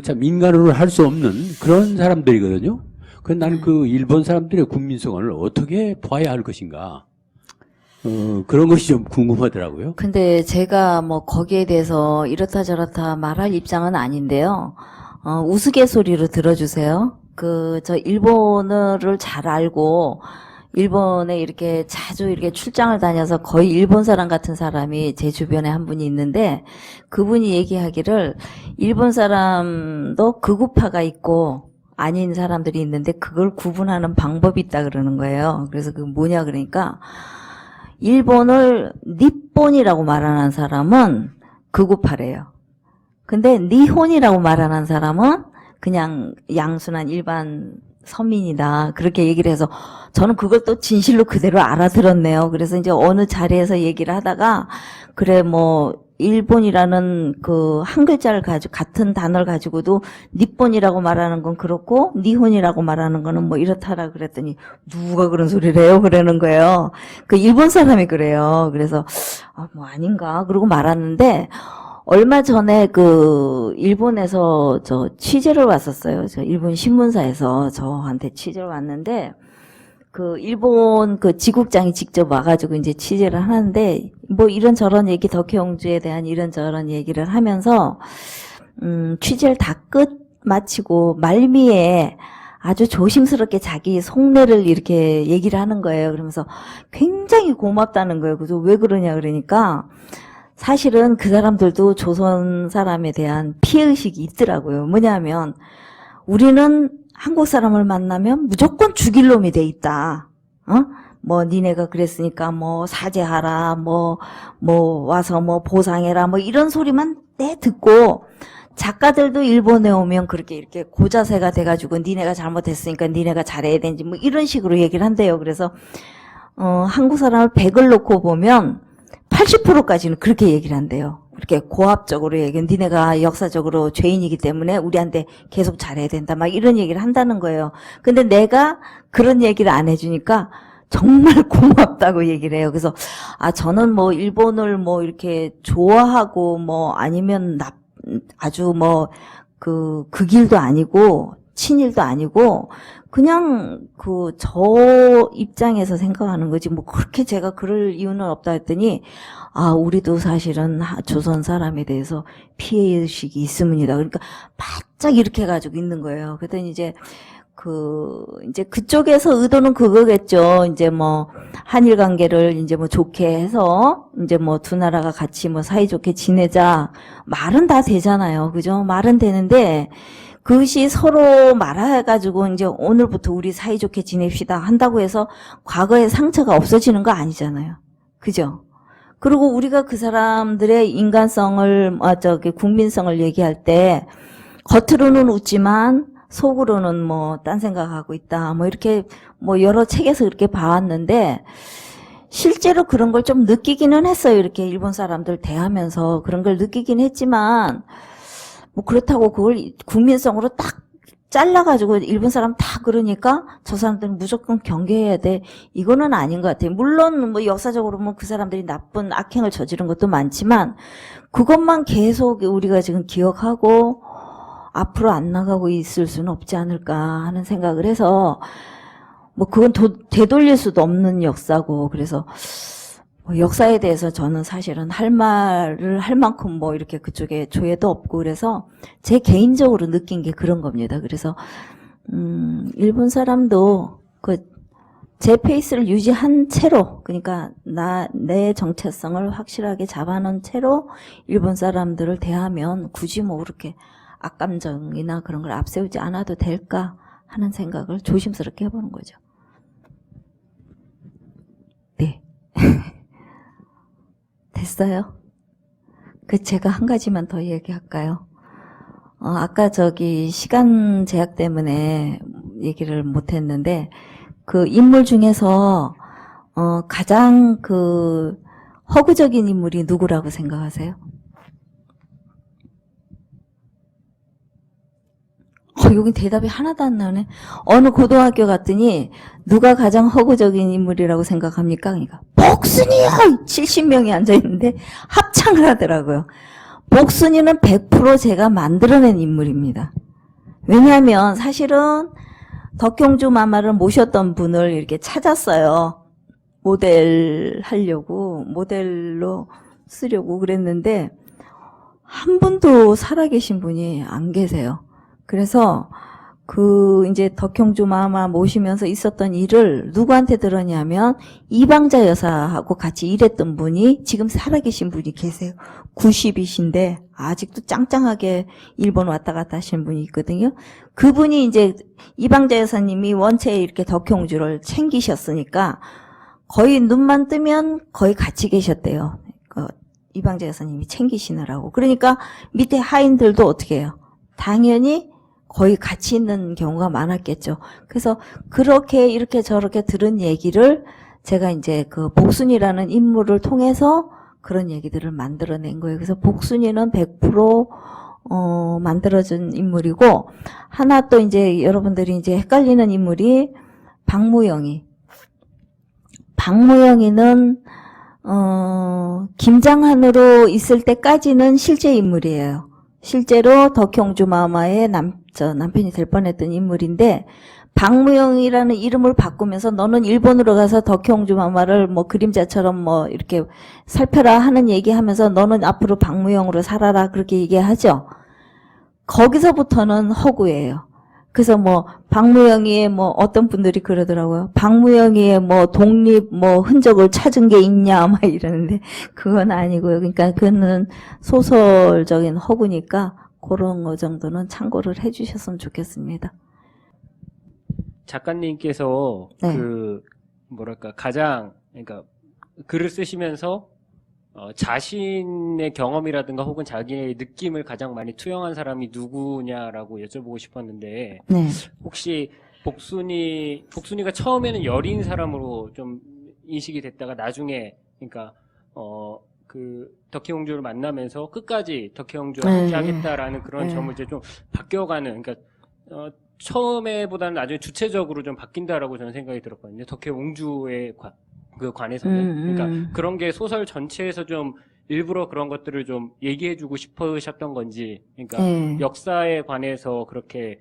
참 인간으로 할 수 없는 그런 사람들이거든요. 그래서 나는 일본 사람들의 국민성을 어떻게 봐야 할 것인가. 그런 것이 좀 궁금하더라고요. 근데 제가 뭐 거기에 대해서 이렇다 저렇다 말할 입장은 아닌데요. 우스갯소리로 들어주세요. 저 일본어를 잘 알고 일본에 이렇게 자주 이렇게 출장을 다녀서 거의 일본 사람 같은 사람이 제 주변에 한 분이 있는데 그분이 얘기하기를 일본 사람도 극우파가 있고 아닌 사람들이 있는데 그걸 구분하는 방법이 있다 그러는 거예요. 그래서 그게 뭐냐 그러니까 일본을 니폰이라고 말하는 사람은 극우파래요. 근데 니혼이라고 말하는 사람은 그냥 양순한 일반 서민이다. 그렇게 얘기를 해서 저는 그걸 또 진실로 그대로 알아들었네요. 그래서 이제 어느 자리에서 얘기를 하다가 그래 뭐 일본이라는 한 글자를 가지고 같은 단어를 가지고도 니폰이라고 말하는 건 그렇고 니혼이라고 말하는 거는 뭐 이렇다라 그랬더니 누가 그런 소리를 해요? 그러는 거예요. 일본 사람이 그래요. 그래서 뭐 아닌가 그러고 말았는데 얼마 전에 일본에서 취재를 왔었어요. 일본 신문사에서 저한테 취재를 왔는데 일본 지국장이 직접 와가지고 이제 취재를 하는데 뭐 이런저런 얘기 덕혜옹주에 대한 이런저런 얘기를 하면서 취재를 다 마치고 말미에 아주 조심스럽게 자기 속내를 이렇게 얘기를 하는 거예요. 그러면서 굉장히 고맙다는 거예요. 그래서 왜 그러냐 그러니까 사실은 그 사람들도 조선 사람에 대한 피해의식이 있더라고요. 뭐냐면 우리는 한국 사람을 만나면 무조건 죽일 놈이 돼 있다. 뭐 니네가 그랬으니까 뭐 사죄하라, 뭐 와서 뭐 보상해라, 뭐 이런 소리만 내 듣고 작가들도 일본에 오면 그렇게 이렇게 고자세가 돼가지고 니네가 잘못했으니까 니네가 잘해야 되는지 뭐 이런 식으로 얘기를 한대요. 그래서 한국 사람을 100을 놓고 보면 80%까지는 그렇게 얘기를 한대요. 이렇게 고압적으로 얘기해. 니네가 역사적으로 죄인이기 때문에 우리한테 계속 잘해야 된다. 막 이런 얘기를 한다는 거예요. 근데 내가 그런 얘기를 안 해주니까 정말 고맙다고 얘기를 해요. 그래서 저는 뭐 일본을 뭐 이렇게 좋아하고 뭐 아니면 아주 뭐 극일도 아니고 친일도 아니고 그냥 저 입장에서 생각하는 거지 뭐 그렇게 제가 그럴 이유는 없다 했더니 우리도 사실은 조선 사람에 대해서 피해의식이 있습니다. 그러니까 바짝 이렇게 해가지고 있는 거예요. 그랬더니 이제 그쪽에서 의도는 그거겠죠. 이제 뭐, 한일 관계를 이제 뭐 좋게 해서, 이제 뭐 두 나라가 같이 뭐 사이좋게 지내자. 말은 다 되잖아요. 그죠? 말은 되는데, 그것이 서로 말해가지고 이제 오늘부터 우리 사이좋게 지냅시다 한다고 해서 과거의 상처가 없어지는 거 아니잖아요. 그죠? 그리고 우리가 그 사람들의 인간성을, 국민성을 얘기할 때, 겉으로는 웃지만, 속으로는 뭐 딴 생각하고 있다. 뭐 이렇게 뭐 여러 책에서 이렇게 봐왔는데 실제로 그런 걸 좀 느끼기는 했어요. 이렇게 일본 사람들 대하면서 그런 걸 느끼긴 했지만 뭐 그렇다고 그걸 국민성으로 딱 잘라가지고 일본 사람 다 그러니까 저 사람들은 무조건 경계해야 돼. 이거는 아닌 것 같아요. 물론 뭐 역사적으로 뭐 그 사람들이 나쁜 악행을 저지른 것도 많지만 그것만 계속 우리가 지금 기억하고 앞으로 안 나가고 있을 수는 없지 않을까 하는 생각을 해서 뭐 그건 되돌릴 수도 없는 역사고 그래서 뭐 역사에 대해서 저는 사실은 할 말을 할 만큼 뭐 이렇게 그쪽에 조예도 없고 그래서 제 개인적으로 느낀 게 그런 겁니다. 그래서 일본 사람도 제 페이스를 유지한 채로 그러니까 내 정체성을 확실하게 잡아놓은 채로 일본 사람들을 대하면 굳이 뭐 그렇게 악감정이나 그런 걸 앞세우지 않아도 될까 하는 생각을 조심스럽게 해보는 거죠. 네. 됐어요? 제가 한 가지만 더 얘기할까요? 아까 시간 제약 때문에 얘기를 못 했는데, 그 인물 중에서, 가장 허구적인 인물이 누구라고 생각하세요? 여긴 대답이 하나도 안 나오네. 어느 고등학교 갔더니 누가 가장 허구적인 인물이라고 생각합니까? 그러니까 복순이요! 70명이 앉아있는데 합창을 하더라고요. 복순이는 100% 제가 만들어낸 인물입니다. 왜냐하면 사실은 덕형주 마마를 모셨던 분을 이렇게 찾았어요. 모델로 쓰려고 그랬는데 한 분도 살아계신 분이 안 계세요. 그래서 이제 덕형주 마마 모시면서 있었던 일을 누구한테 들었냐면 이방자 여사하고 같이 일했던 분이 지금 살아계신 분이 계세요. 90이신데 아직도 짱짱하게 일본 왔다 갔다 하시는 분이 있거든요. 그분이 이제 이방자 여사님이 원체 이렇게 덕형주를 챙기셨으니까 거의 눈만 뜨면 거의 같이 계셨대요. 이방자 여사님이 챙기시느라고. 그러니까 밑에 하인들도 어떻게 해요? 당연히 거의 같이 있는 경우가 많았겠죠. 그래서 그렇게 이렇게 저렇게 들은 얘기를 제가 이제 복순이라는 인물을 통해서 그런 얘기들을 만들어낸 거예요. 그래서 복순이는 100% 만들어진 인물이고 하나 또 이제 여러분들이 이제 헷갈리는 인물이 박무영이는 김장한으로 있을 때까지는 실제 인물이에요. 실제로 덕형주 마마의 남편이 될 뻔했던 인물인데 박무영이라는 이름을 바꾸면서 너는 일본으로 가서 덕형주 마마를 뭐 그림자처럼 뭐 이렇게 살펴라 하는 얘기하면서 너는 앞으로 박무영으로 살아라 그렇게 얘기하죠. 거기서부터는 허구예요. 그래서 뭐 박무영이의 뭐 어떤 분들이 그러더라고요. 박무영이의 뭐 독립 뭐 흔적을 찾은 게 있냐 막 이러는데 그건 아니고요. 그러니까 그거는 소설적인 허구니까 그런 거 정도는 참고를 해주셨으면 좋겠습니다. 작가님께서 네. 그 뭐랄까 가장 그러니까 글을 쓰시면서 자신의 경험이라든가 혹은 자기의 느낌을 가장 많이 투영한 사람이 누구냐라고 여쭤보고 싶었는데 네. 혹시 복순이가 처음에는 여린 사람으로 좀 인식이 됐다가 나중에 그러니까 그 덕혜옹주를 만나면서 끝까지 덕혜옹주와 네. 함께 하겠다라는 그런 네. 점을 이제 좀 바뀌어가는 그러니까 처음에보다는 나중에 주체적으로 좀 바뀐다라고 저는 생각이 들었거든요. 덕혜옹주에 그 관해서는 그러니까 그런 게 소설 전체에서 좀 일부러 그런 것들을 좀 얘기해주고 싶으셨던 건지 그러니까 네. 역사에 관해서 그렇게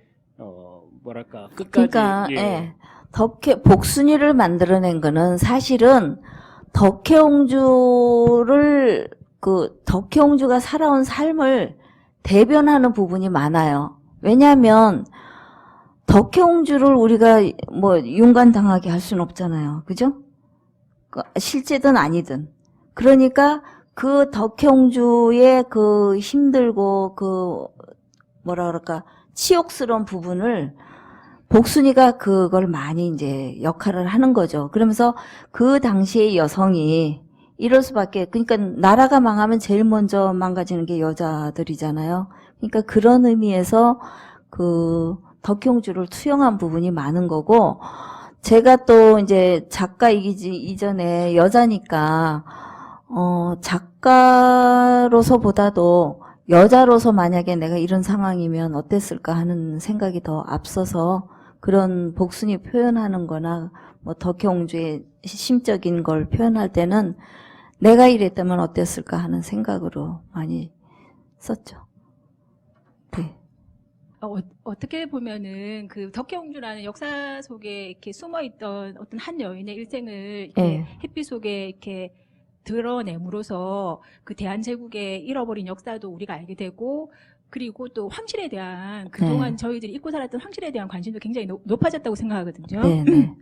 뭐랄까 끝까지 그러니까 예. 복순이를 만들어낸 거는 사실은 덕혜옹주가 살아온 삶을 대변하는 부분이 많아요. 왜냐하면 덕혜옹주를 우리가 뭐 윤관당하게 할 수는 없잖아요. 그죠? 실제든 아니든. 그러니까 그 덕혜옹주의 그 힘들고 그 뭐라 그럴까 치욕스러운 부분을 복순이가 그걸 많이 이제 역할을 하는 거죠. 그러면서 그 당시의 여성이 이럴 수밖에, 그러니까 나라가 망하면 제일 먼저 망가지는 게 여자들이잖아요. 그러니까 그런 의미에서 그 덕혜옹주를 투영한 부분이 많은 거고, 제가 또 이제 작가이기 이전에 여자니까, 작가로서보다도 여자로서 만약에 내가 이런 상황이면 어땠을까 하는 생각이 더 앞서서 그런 복순이 표현하는 거나 뭐 덕혜옹주의 심적인 걸 표현할 때는 내가 이랬다면 어땠을까 하는 생각으로 많이 썼죠. 네. 어떻게 보면은 그 덕혜옹주라는 역사 속에 이렇게 숨어있던 어떤 한 여인의 일생을 이렇게 네. 햇빛 속에 이렇게 드러냄으로써 그 대한제국의 잃어버린 역사도 우리가 알게 되고 그리고 또 황실에 대한 그동안 저희들이 잊고 살았던 황실에 대한 관심도 굉장히 높아졌다고 생각하거든요. 네, 네.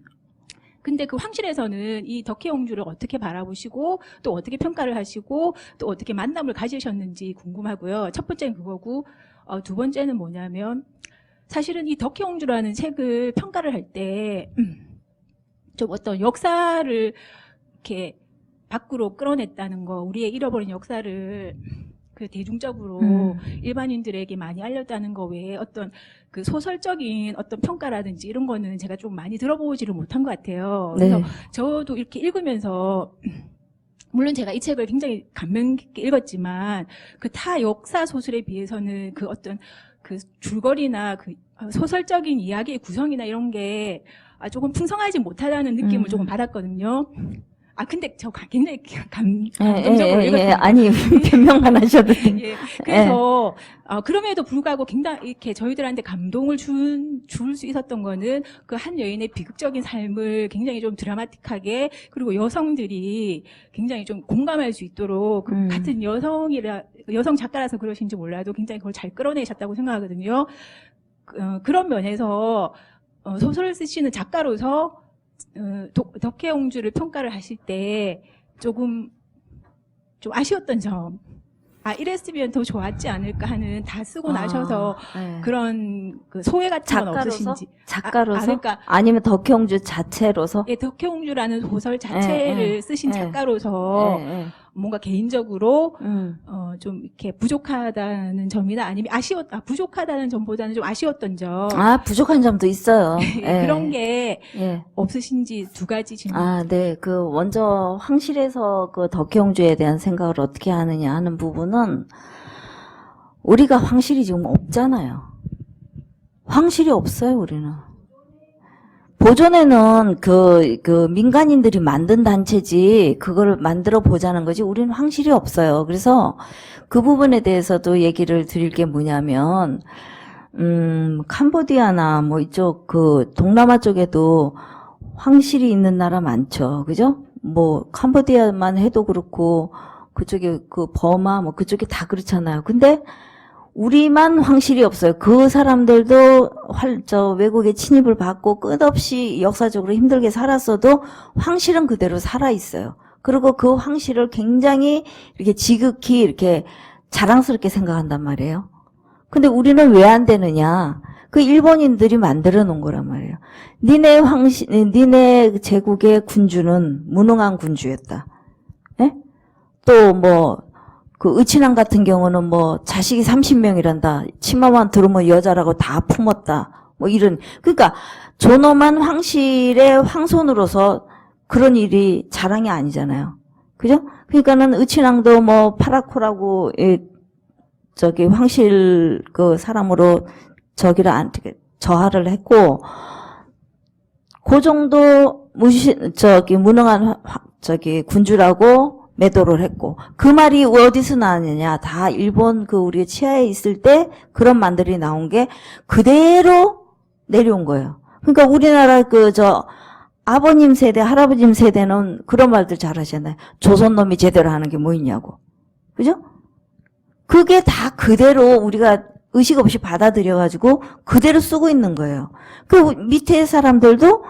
근데 그 황실에서는 이 덕혜옹주를 어떻게 바라보시고 또 어떻게 평가를 하시고 또 어떻게 만남을 가지셨는지 궁금하고요. 첫 번째는 그거고 두 번째는 뭐냐면 사실은 이 덕혜옹주라는 책을 평가를 할 때 좀 어떤 역사를 이렇게 밖으로 끌어냈다는 거, 우리의 잃어버린 역사를 그 대중적으로 일반인들에게 많이 알렸다는 거 외에 어떤 그 소설적인 어떤 평가라든지 이런 거는 제가 좀 많이 들어보지를 못한 것 같아요. 그래서 네. 저도 이렇게 읽으면서 물론 제가 이 책을 굉장히 감명 깊게 읽었지만 그 타 역사 소설에 비해서는 그 어떤 그 줄거리나 그 소설적인 이야기의 구성이나 이런 게 감정적으로 풍성하지 못하다는 느낌을 조금 받았거든요. 근데 저 굉장히 감동적으로 읽었어요. 아니, 변명만 하셔도 돼요. 예. 그래서, 그럼에도 불구하고 굉장히 이렇게 저희들한테 감동을 줄 수 있었던 거는 그 한 여인의 비극적인 삶을 굉장히 좀 드라마틱하게 그리고 여성들이 굉장히 좀 공감할 수 있도록 같은 여성 작가라서 그러신지 몰라도 굉장히 그걸 잘 끌어내셨다고 생각하거든요. 그런 면에서, 소설을 쓰시는 작가로서 덕혜옹주를 평가를 하실 때 좀 아쉬웠던 점, 이랬으면 더 좋았지 않을까 하는 다 쓰고 나셔서 네. 그런 그 소외 같은 건 없으신지. 작가로서? 그러니까 아니면 덕혜옹주 자체로서? 예, 덕혜옹주라는 소설 자체를 쓰신 예. 작가로서 뭔가 개인적으로 좀 이렇게 부족하다는 점이나 아니면 부족하다는 점보다는 좀 아쉬웠던 점. 부족한 점도 있어요. 그런 게 예. 없으신지 두 가지 질문. 네. 먼저 황실에서 그 덕혜옹주에 대한 생각을 어떻게 하느냐 하는 부분은 우리가 황실이 지금 없잖아요. 황실이 없어요, 우리는. 보존에는 그 민간인들이 만든 단체지 그걸 만들어 보자는 거지 우리는 황실이 없어요. 그래서 그 부분에 대해서도 얘기를 드릴 게 뭐냐면 캄보디아나 뭐 이쪽 그 동남아 쪽에도 황실이 있는 나라 많죠. 그죠? 뭐 캄보디아만 해도 그렇고 그쪽에 그 버마 뭐 그쪽이 다 그렇잖아요. 근데 우리만 황실이 없어요. 그 사람들도 외국에 침입을 받고 끝없이 역사적으로 힘들게 살았어도 황실은 그대로 살아 있어요. 그리고 그 황실을 굉장히 이렇게 지극히 이렇게 자랑스럽게 생각한단 말이에요. 근데 우리는 왜 안 되느냐? 그 일본인들이 만들어 놓은 거란 말이에요. 니네 제국의 군주는 무능한 군주였다. 예? 또 뭐, 그 의친왕 같은 경우는 뭐 자식이 30명이란다. 치마만 들으면 여자라고 다 품었다. 뭐 이런. 그러니까 존엄한 황실의 황손으로서 그런 일이 자랑이 아니잖아요. 그죠? 그러니까는 의친왕도 뭐 파라코라고 황실 그 사람으로 저하를 했고, 그 정도 무능한 군주라고 매도를 했고, 그 말이 어디서 나왔느냐? 다 일본 우리 치하에 있을 때 그런 말들이 나온 게 그대로 내려온 거예요. 그러니까 우리나라 아버님 세대, 할아버님 세대는 그런 말들 잘 하잖아요. 조선놈이 제대로 하는 게 뭐 있냐고. 그죠? 그게 다 그대로 우리가 의식 없이 받아들여가지고 그대로 쓰고 있는 거예요. 그 밑에 사람들도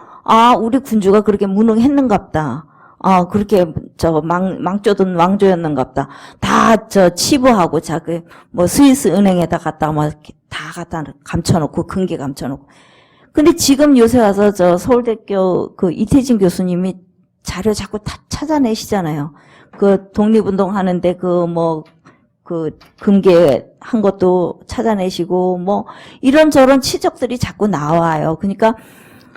우리 군주가 그렇게 무능했는갑다. 그렇게 망조든 왕조였는갑다. 다 치부하고 스위스 은행에다 갖다 다 갖다 감춰놓고 근계 감춰놓고. 근데 지금 요새 와서 서울대교 이태진 교수님이 자료 자꾸 다 찾아내시잖아요. 독립운동 하는데 금계 한 것도 찾아내시고 이런저런 치적들이 자꾸 나와요. 그러니까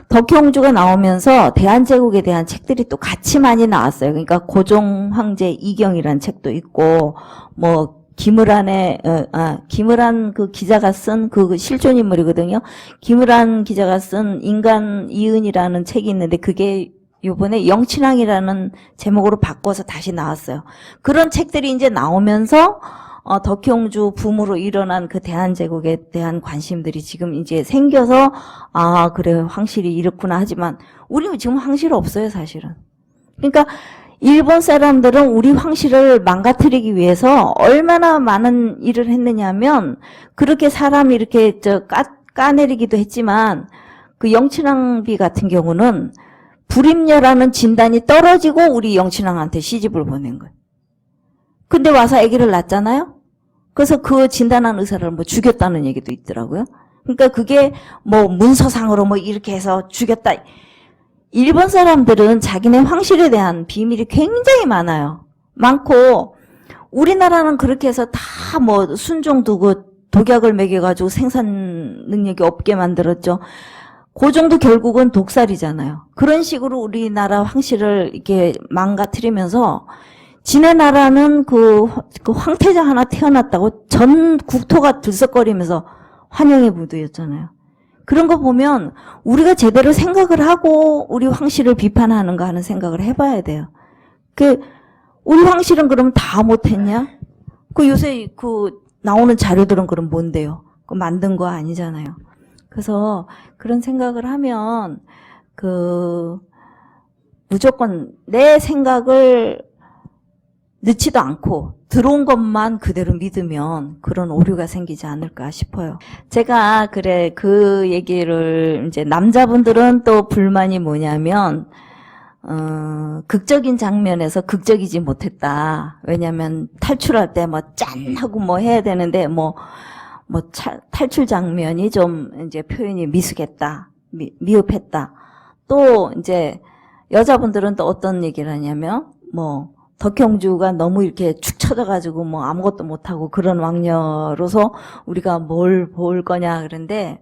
덕혜옹주가 나오면서 대한제국에 대한 책들이 또 같이 많이 나왔어요. 그러니까 고종 황제 이경이라는 책도 있고 김을한 기자가 쓴 실존 인물이거든요. 김을한 기자가 쓴 인간 이은이라는 책이 있는데 그게 요번에 영친왕이라는 제목으로 바꿔서 다시 나왔어요. 그런 책들이 이제 나오면서 덕혜옹주 붐으로 일어난 그 대한제국에 대한 관심들이 지금 이제 생겨서 그래 황실이 이렇구나 하지만 우리는 지금 황실 없어요 사실은. 그러니까 일본 사람들은 우리 황실을 망가뜨리기 위해서 얼마나 많은 일을 했느냐면 그렇게 사람 이렇게 까내리기도 했지만 그 영친왕비 같은 경우는 불임녀라는 진단이 떨어지고 우리 영친왕한테 시집을 보낸 거예요. 근데 와서 아기를 낳았잖아요. 그래서 그 진단한 의사를 죽였다는 얘기도 있더라고요. 그러니까 그게 문서상으로 이렇게 해서 죽였다. 일본 사람들은 자기네 황실에 대한 비밀이 굉장히 많고 우리나라는 그렇게 해서 다 순종 두고 독약을 먹여가지고 생산 능력이 없게 만들었죠. 그 정도 결국은 독살이잖아요. 그런 식으로 우리나라 황실을 이렇게 망가뜨리면서 지네 나라는 그 황태자 하나 태어났다고 전 국토가 들썩거리면서 환영의 무드였잖아요. 그런 거 보면 우리가 제대로 생각을 하고 우리 황실을 비판하는가 하는 생각을 해봐야 돼요. 우리 황실은 그럼 다 못했냐? 요새 나오는 자료들은 그럼 뭔데요? 만든 거 아니잖아요. 그래서 그런 생각을 하면 무조건 내 생각을 넣지도 않고 들어온 것만 그대로 믿으면 그런 오류가 생기지 않을까 싶어요. 제가 그 얘기를 이제 남자분들은 또 불만이 뭐냐면 극적인 장면에서 극적이지 못했다. 왜냐면 탈출할 때 짠 하고 해야 되는데 탈출 장면이 좀 이제 표현이 미숙했다. 미흡했다. 또 이제 여자분들은 또 어떤 얘기를 하냐면 덕혜옹주가 너무 이렇게 축 처져가지고 아무것도 못하고 그런 왕녀로서 우리가 뭘 볼 거냐 그런데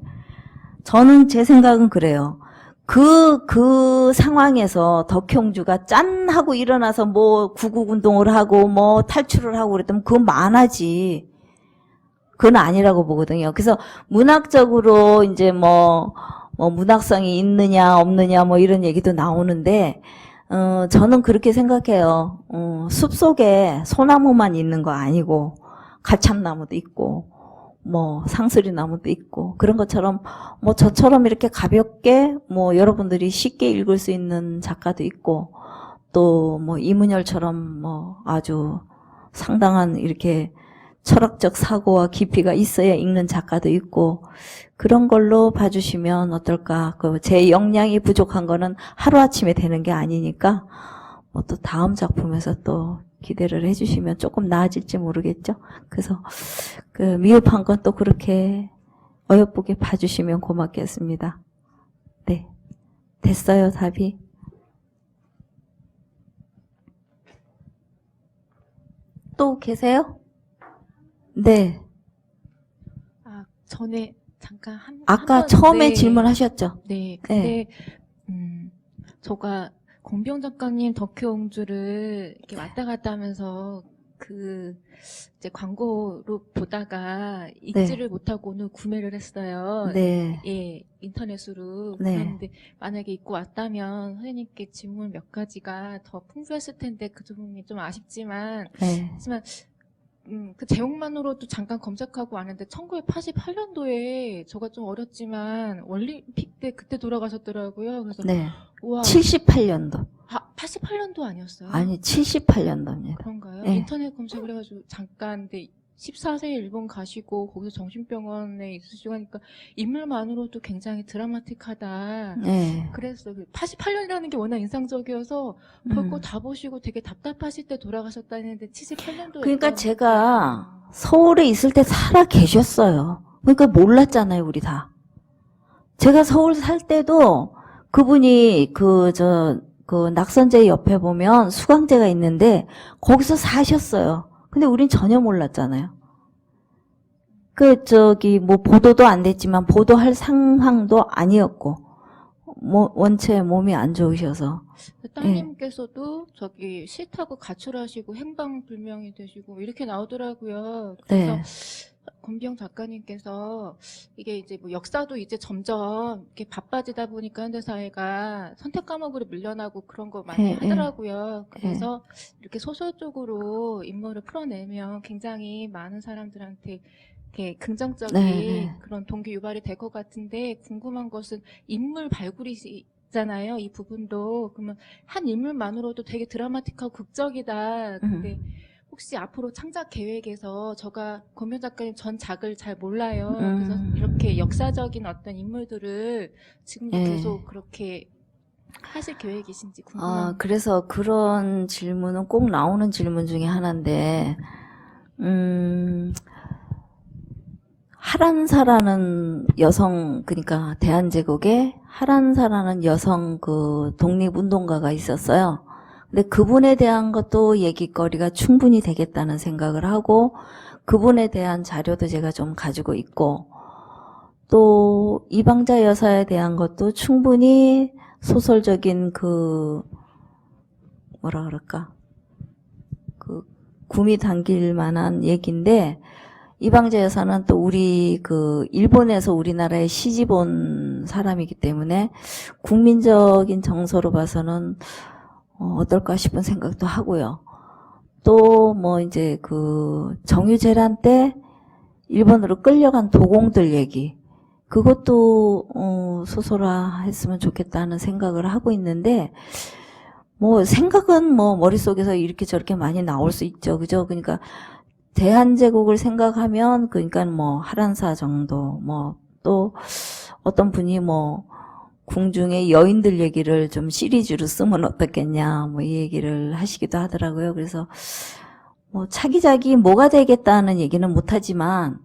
저는 제 생각은 그래요. 그 상황에서 덕혜옹주가 짠 하고 일어나서 구국운동을 하고 탈출을 하고 그랬다면 그건 만하지. 그건 아니라고 보거든요. 그래서 문학적으로 이제 문학성이 있느냐 없느냐 이런 얘기도 나오는데 저는 그렇게 생각해요. 숲속에 소나무만 있는 거 아니고 갈참나무도 있고 상수리 나무도 있고 그런 것처럼 저처럼 이렇게 가볍게 여러분들이 쉽게 읽을 수 있는 작가도 있고 또 이문열처럼 아주 상당한 이렇게 철학적 사고와 깊이가 있어야 읽는 작가도 있고 그런 걸로 봐주시면 어떨까. 제 역량이 부족한 거는 하루아침에 되는 게 아니니까 뭐 또 다음 작품에서 또 기대를 해주시면 조금 나아질지 모르겠죠. 그래서 그 미흡한 건 또 그렇게 어여쁘게 봐주시면 고맙겠습니다. 네, 됐어요 답이. 또 계세요? 네. 아, 전에 잠깐 아까 한번 처음에 네. 질문하셨죠? 네, 근데 제가 권비영 작가님 덕혜옹주를 이렇게 왔다 갔다 하면서 그 이제 광고로 보다가 읽지를 못하고 오늘 구매를 했어요. 네. 예, 인터넷으로. 네. 그런데 만약에 입고 왔다면 선생님께 질문 몇 가지가 더 풍부했을 텐데 그 부분이 좀 아쉽지만 네. 하지만 그 제목만으로도 잠깐 검색하고 왔는데 1988년도에 저가 좀 어렸지만 올림픽 때 그때 돌아가셨더라고요. 그래서 네. 우와, 78년도. 88년도 아니었어요? 아니, 78년도입니다. 그런가요? 네. 인터넷 검색을 해가지고 잠깐 근데 14세에 일본 가시고 거기서 정신병원에 있으시고 하니까 인물만으로도 굉장히 드라마틱하다. 네. 그래서 88년이라는 게 워낙 인상적이어서 볼 거 다 보시고 되게 답답하실 때 돌아가셨다는데 78년도에 그러니까 제가 서울에 있을 때 살아 계셨어요. 그러니까 몰랐잖아요, 우리 다. 제가 서울 살 때도 그분이 그 낙선제 옆에 보면 수강제가 있는데 거기서 사셨어요. 근데 우린 전혀 몰랐잖아요. 뭐 보도도 안 됐지만 보도할 상황도 아니었고, 원체 몸이 안 좋으셔서. 따님께서도 저기 싫다고 가출하시고 행방불명이 되시고 이렇게 나오더라고요. 그래서 네. 권비영 작가님께서 이게 이제 뭐 역사도 이제 점점 이렇게 바빠지다 보니까 현대사회가 선택 과목으로 밀려나고 그런 거 많이 하더라고요. 그래서 이렇게 소설 쪽으로 인물을 풀어내면 굉장히 많은 사람들한테 이렇게 긍정적인 그런 동기 유발이 될 것 같은데 궁금한 것은 인물 발굴이잖아요. 이 부분도. 그러면 한 인물만으로도 되게 드라마틱하고 극적이다. 근데 혹시 앞으로 창작 계획에서 제가 권비영 작가님 전작을 잘 몰라요. 그래서 이렇게 역사적인 어떤 인물들을 지금도 계속 그렇게 하실 계획이신지 궁금합니다. 그래서 그런 질문은 꼭 나오는 질문 중에 하나인데, 하란사라는 여성, 그러니까 대한제국에 하란사라는 여성 독립운동가가 있었어요. 근데 그분에 대한 것도 얘기거리가 충분히 되겠다는 생각을 하고, 그분에 대한 자료도 제가 좀 가지고 있고, 또 이방자 여사에 대한 것도 충분히 소설적인 뭐라 그럴까, 구미 당길 만한 얘기인데, 이방자 여사는 또 우리 일본에서 우리나라에 시집 온 사람이기 때문에 국민적인 정서로 봐서는 어떨까 싶은 생각도 하고요. 또 뭐 이제 정유재란 때 일본으로 끌려간 도공들 얘기, 그것도 소설화 했으면 좋겠다는 생각을 하고 있는데, 뭐 생각은 뭐 머릿속에서 이렇게 저렇게 많이 나올 수 있죠. 그죠? 그러니까 대한제국을 생각하면 그러니까 뭐 하란사 정도, 뭐 또 어떤 분이 뭐 궁중의 여인들 얘기를 좀 시리즈로 쓰면 어떻겠냐, 뭐 이 얘기를 하시기도 하더라고요. 그래서 뭐 차기작이 뭐가 되겠다는 얘기는 못하지만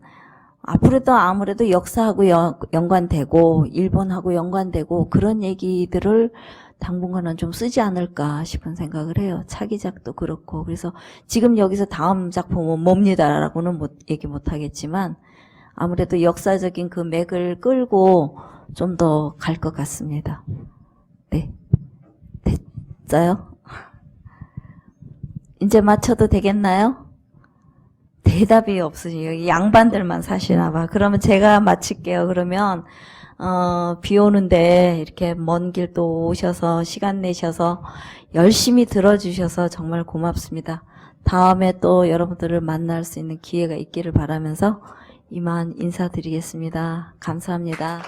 앞으로도 아무래도 역사하고 연관되고 일본하고 연관되고 그런 얘기들을 당분간은 좀 쓰지 않을까 싶은 생각을 해요. 차기작도 그렇고. 그래서 지금 여기서 다음 작품은 뭡니다라고는 얘기 못하겠지만 아무래도 역사적인 그 맥을 끌고 좀 더 갈 것 같습니다. 네. 됐어요? 이제 맞춰도 되겠나요? 대답이 없으니 여기 양반들만 사시나 봐. 그러면 제가 마칠게요. 그러면 비 오는데 이렇게 먼 길 또 오셔서 시간 내셔서 열심히 들어주셔서 정말 고맙습니다. 다음에 또 여러분들을 만날 수 있는 기회가 있기를 바라면서 이만 인사드리겠습니다. 감사합니다.